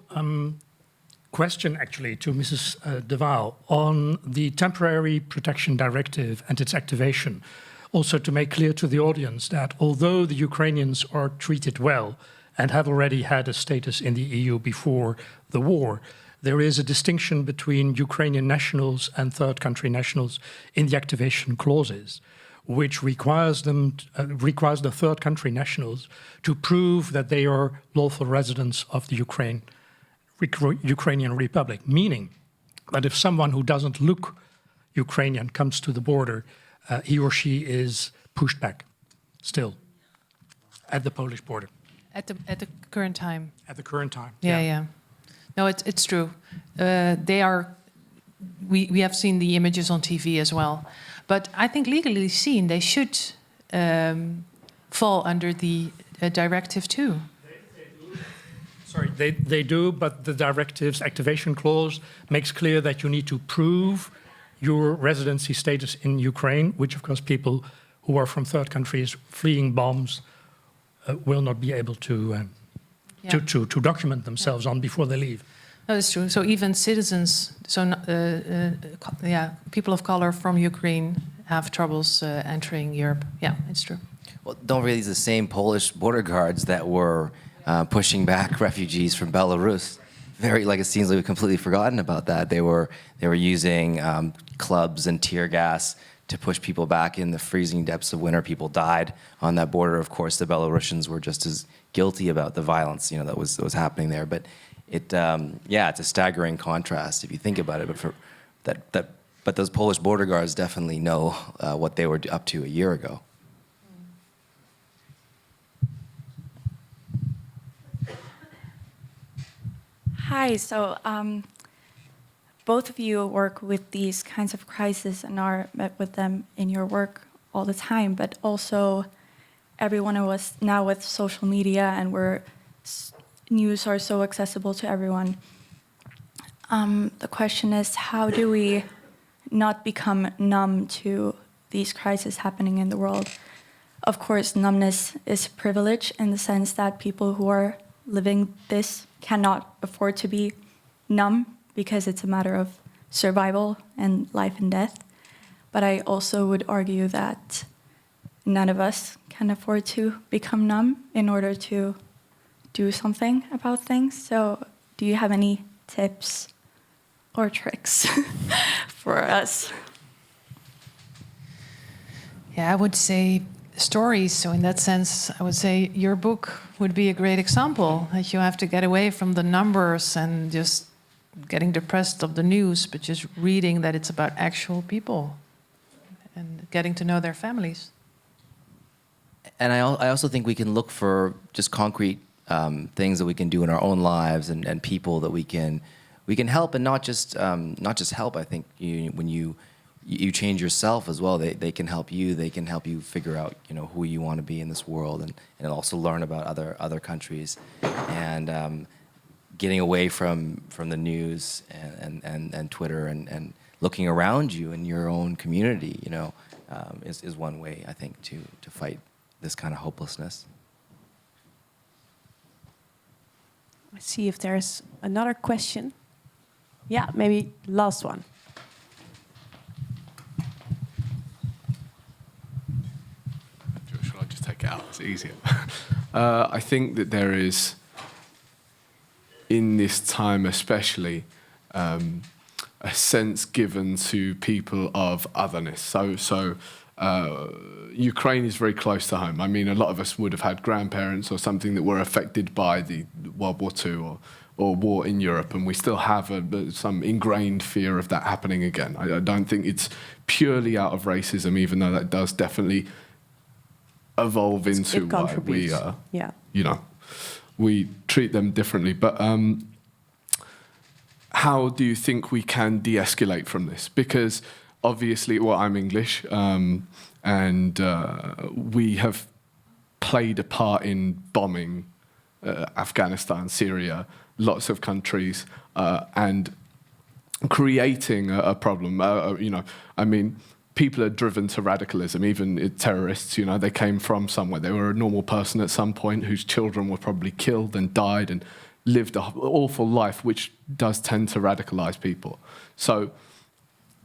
question actually to Mrs. De Waal on the Temporary Protection Directive and its activation. Also to make clear to the audience that although the Ukrainians are treated well and have already had a status in the EU before the war, there is a distinction between Ukrainian nationals and third country nationals in the activation clauses, which requires the third country nationals to prove that they are lawful residents of the Ukrainian Republic, meaning that if someone who doesn't look Ukrainian comes to the border, he or she is pushed back still at the Polish border. At the current time. At the current time. Yeah. No, it's true. They are. We have seen the images on TV as well, but I think legally seen they should fall under the directive too. Sorry, they do, but the directive's activation clause makes clear that you need to prove your residency status in Ukraine, which of course people who are from third countries fleeing bombs will not be able to document themselves on before they leave. No, that's true. So even citizens, people of color from Ukraine have troubles entering Europe. Yeah, it's true. Well, don't forget these are the same Polish border guards that were pushing back refugees from Belarus. It seems like we've completely forgotten about that. They were using clubs and tear gas to push people back in the freezing depths of winter. People died on that border. Of course, the Belarusians were just as guilty about the violence, that was happening there. But it's a staggering contrast if you think about it. But those Polish border guards definitely know what they were up to a year ago. Hi, so both of you work with these kinds of crises and are met with them in your work all the time, but also everyone was now with social media and news are so accessible to everyone. The question is, how do we not become numb to these crises happening in the world? Of course, numbness is privilege in the sense that people who are living this cannot afford to be numb because it's a matter of survival and life and death. But I also would argue that none of us can afford to become numb in order to do something about things. So do you have any tips or tricks for us? Yeah, I would say stories. So in that sense, I would say your book would be a great example, that you have to get away from the numbers and just getting depressed of the news, but just reading that it's about actual people and getting to know their families. And I also think we can look for just concrete things that we can do in our own lives and people that we can help, and not just help. I think when you change yourself as well, they can help you. They can help you figure out who you want to be in this world, and also learn about other countries, and getting away from the news and Twitter and looking around you in your own community. Is one way, I think, to fight this kind of hopelessness. Let's see if there's another question. Yeah, maybe last one. Shall I just take it out? It's easier. I think that there is, in this time especially, a sense given to people of otherness. So Ukraine is very close to home. I mean, a lot of us would have had grandparents or something that were affected by the World War II or war in Europe, and we still have some ingrained fear of that happening again. I don't think it's purely out of racism, even though that does definitely evolve into why we, we treat them differently. But how do you think we can de-escalate from this? Because obviously, well, I'm English, and we have played a part in bombing Afghanistan, Syria, lots of countries, and creating a problem. I mean, people are driven to radicalism, even terrorists, they came from somewhere. They were a normal person at some point whose children were probably killed and died and lived an awful life, which does tend to radicalize people. So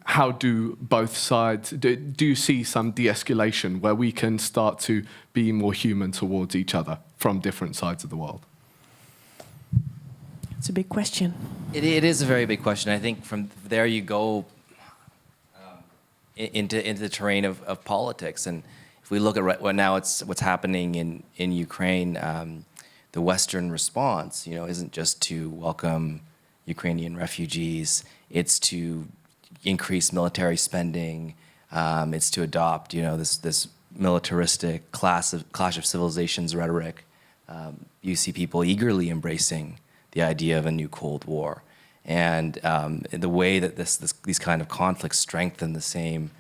how do both sides, do you see some de-escalation where we can start to be more human towards each other from different sides of the world? It's a big question. It is a very big question. I think from there you go into the terrain of politics. And if we look at what's happening in Ukraine, the Western response, isn't just to welcome Ukrainian refugees. It's to increase military spending. It's to adopt, this militaristic clash of civilizations rhetoric. You see people eagerly embracing the idea of a new Cold War, and the way that these kind of conflicts strengthen the same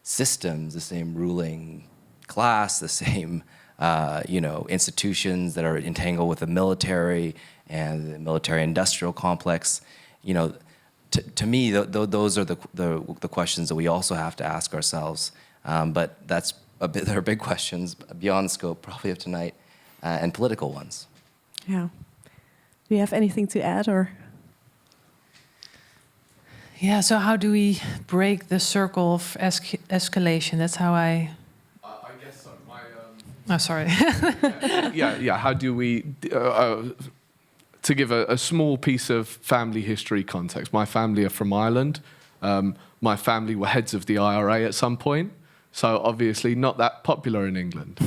systems, the same ruling class, the same institutions that are entangled with the military and the military-industrial complex. To me, those are the questions that we also have to ask ourselves. But there are big questions beyond the scope, probably, of tonight, and political ones. Yeah. Do you have anything to add, or? Yeah. So how do we break the circle of escalation? That's how I guess so. Oh, sorry. yeah. How do we? To give a small piece of family history context, my family are from Ireland. My family were heads of the IRA at some point, so obviously not that popular in England.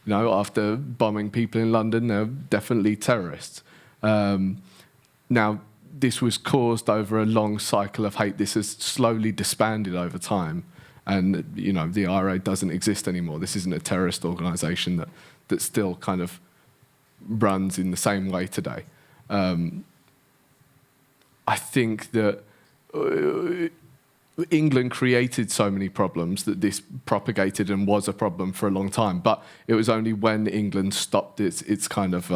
After bombing people in London, they're definitely terrorists. Now, this was caused over a long cycle of hate. This has slowly disbanded over time, and the IRA doesn't exist anymore. This isn't a terrorist organisation that still kind of runs in the same way today. I think that England created so many problems that this propagated and was a problem for a long time. But it was only when England stopped its kind of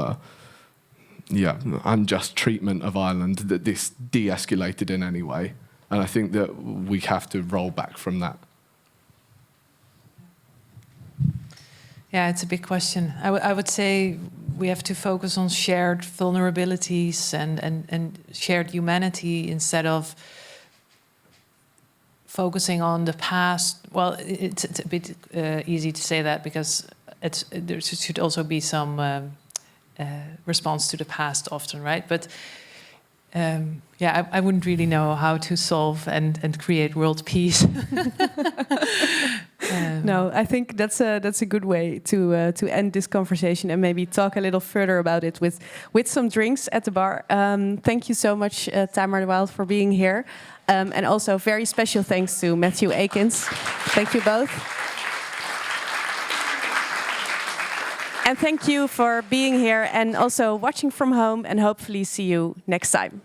unjust treatment of Ireland that this de-escalated in any way. And I think that we have to roll back from that. Yeah, it's a big question. I would say we have to focus on shared vulnerabilities and shared humanity instead of focusing on the past. Well, it's a bit easy to say that because there should also be some response to the past often, right? But I wouldn't really know how to solve and create world peace. No, I think that's a good way to end this conversation and maybe talk a little further about it with some drinks at the bar. Thank you so much, Tamar de Waal, for being here. And also very special thanks to Matthieu Aikins. Thank you both. And thank you for being here and also watching from home, and hopefully see you next time.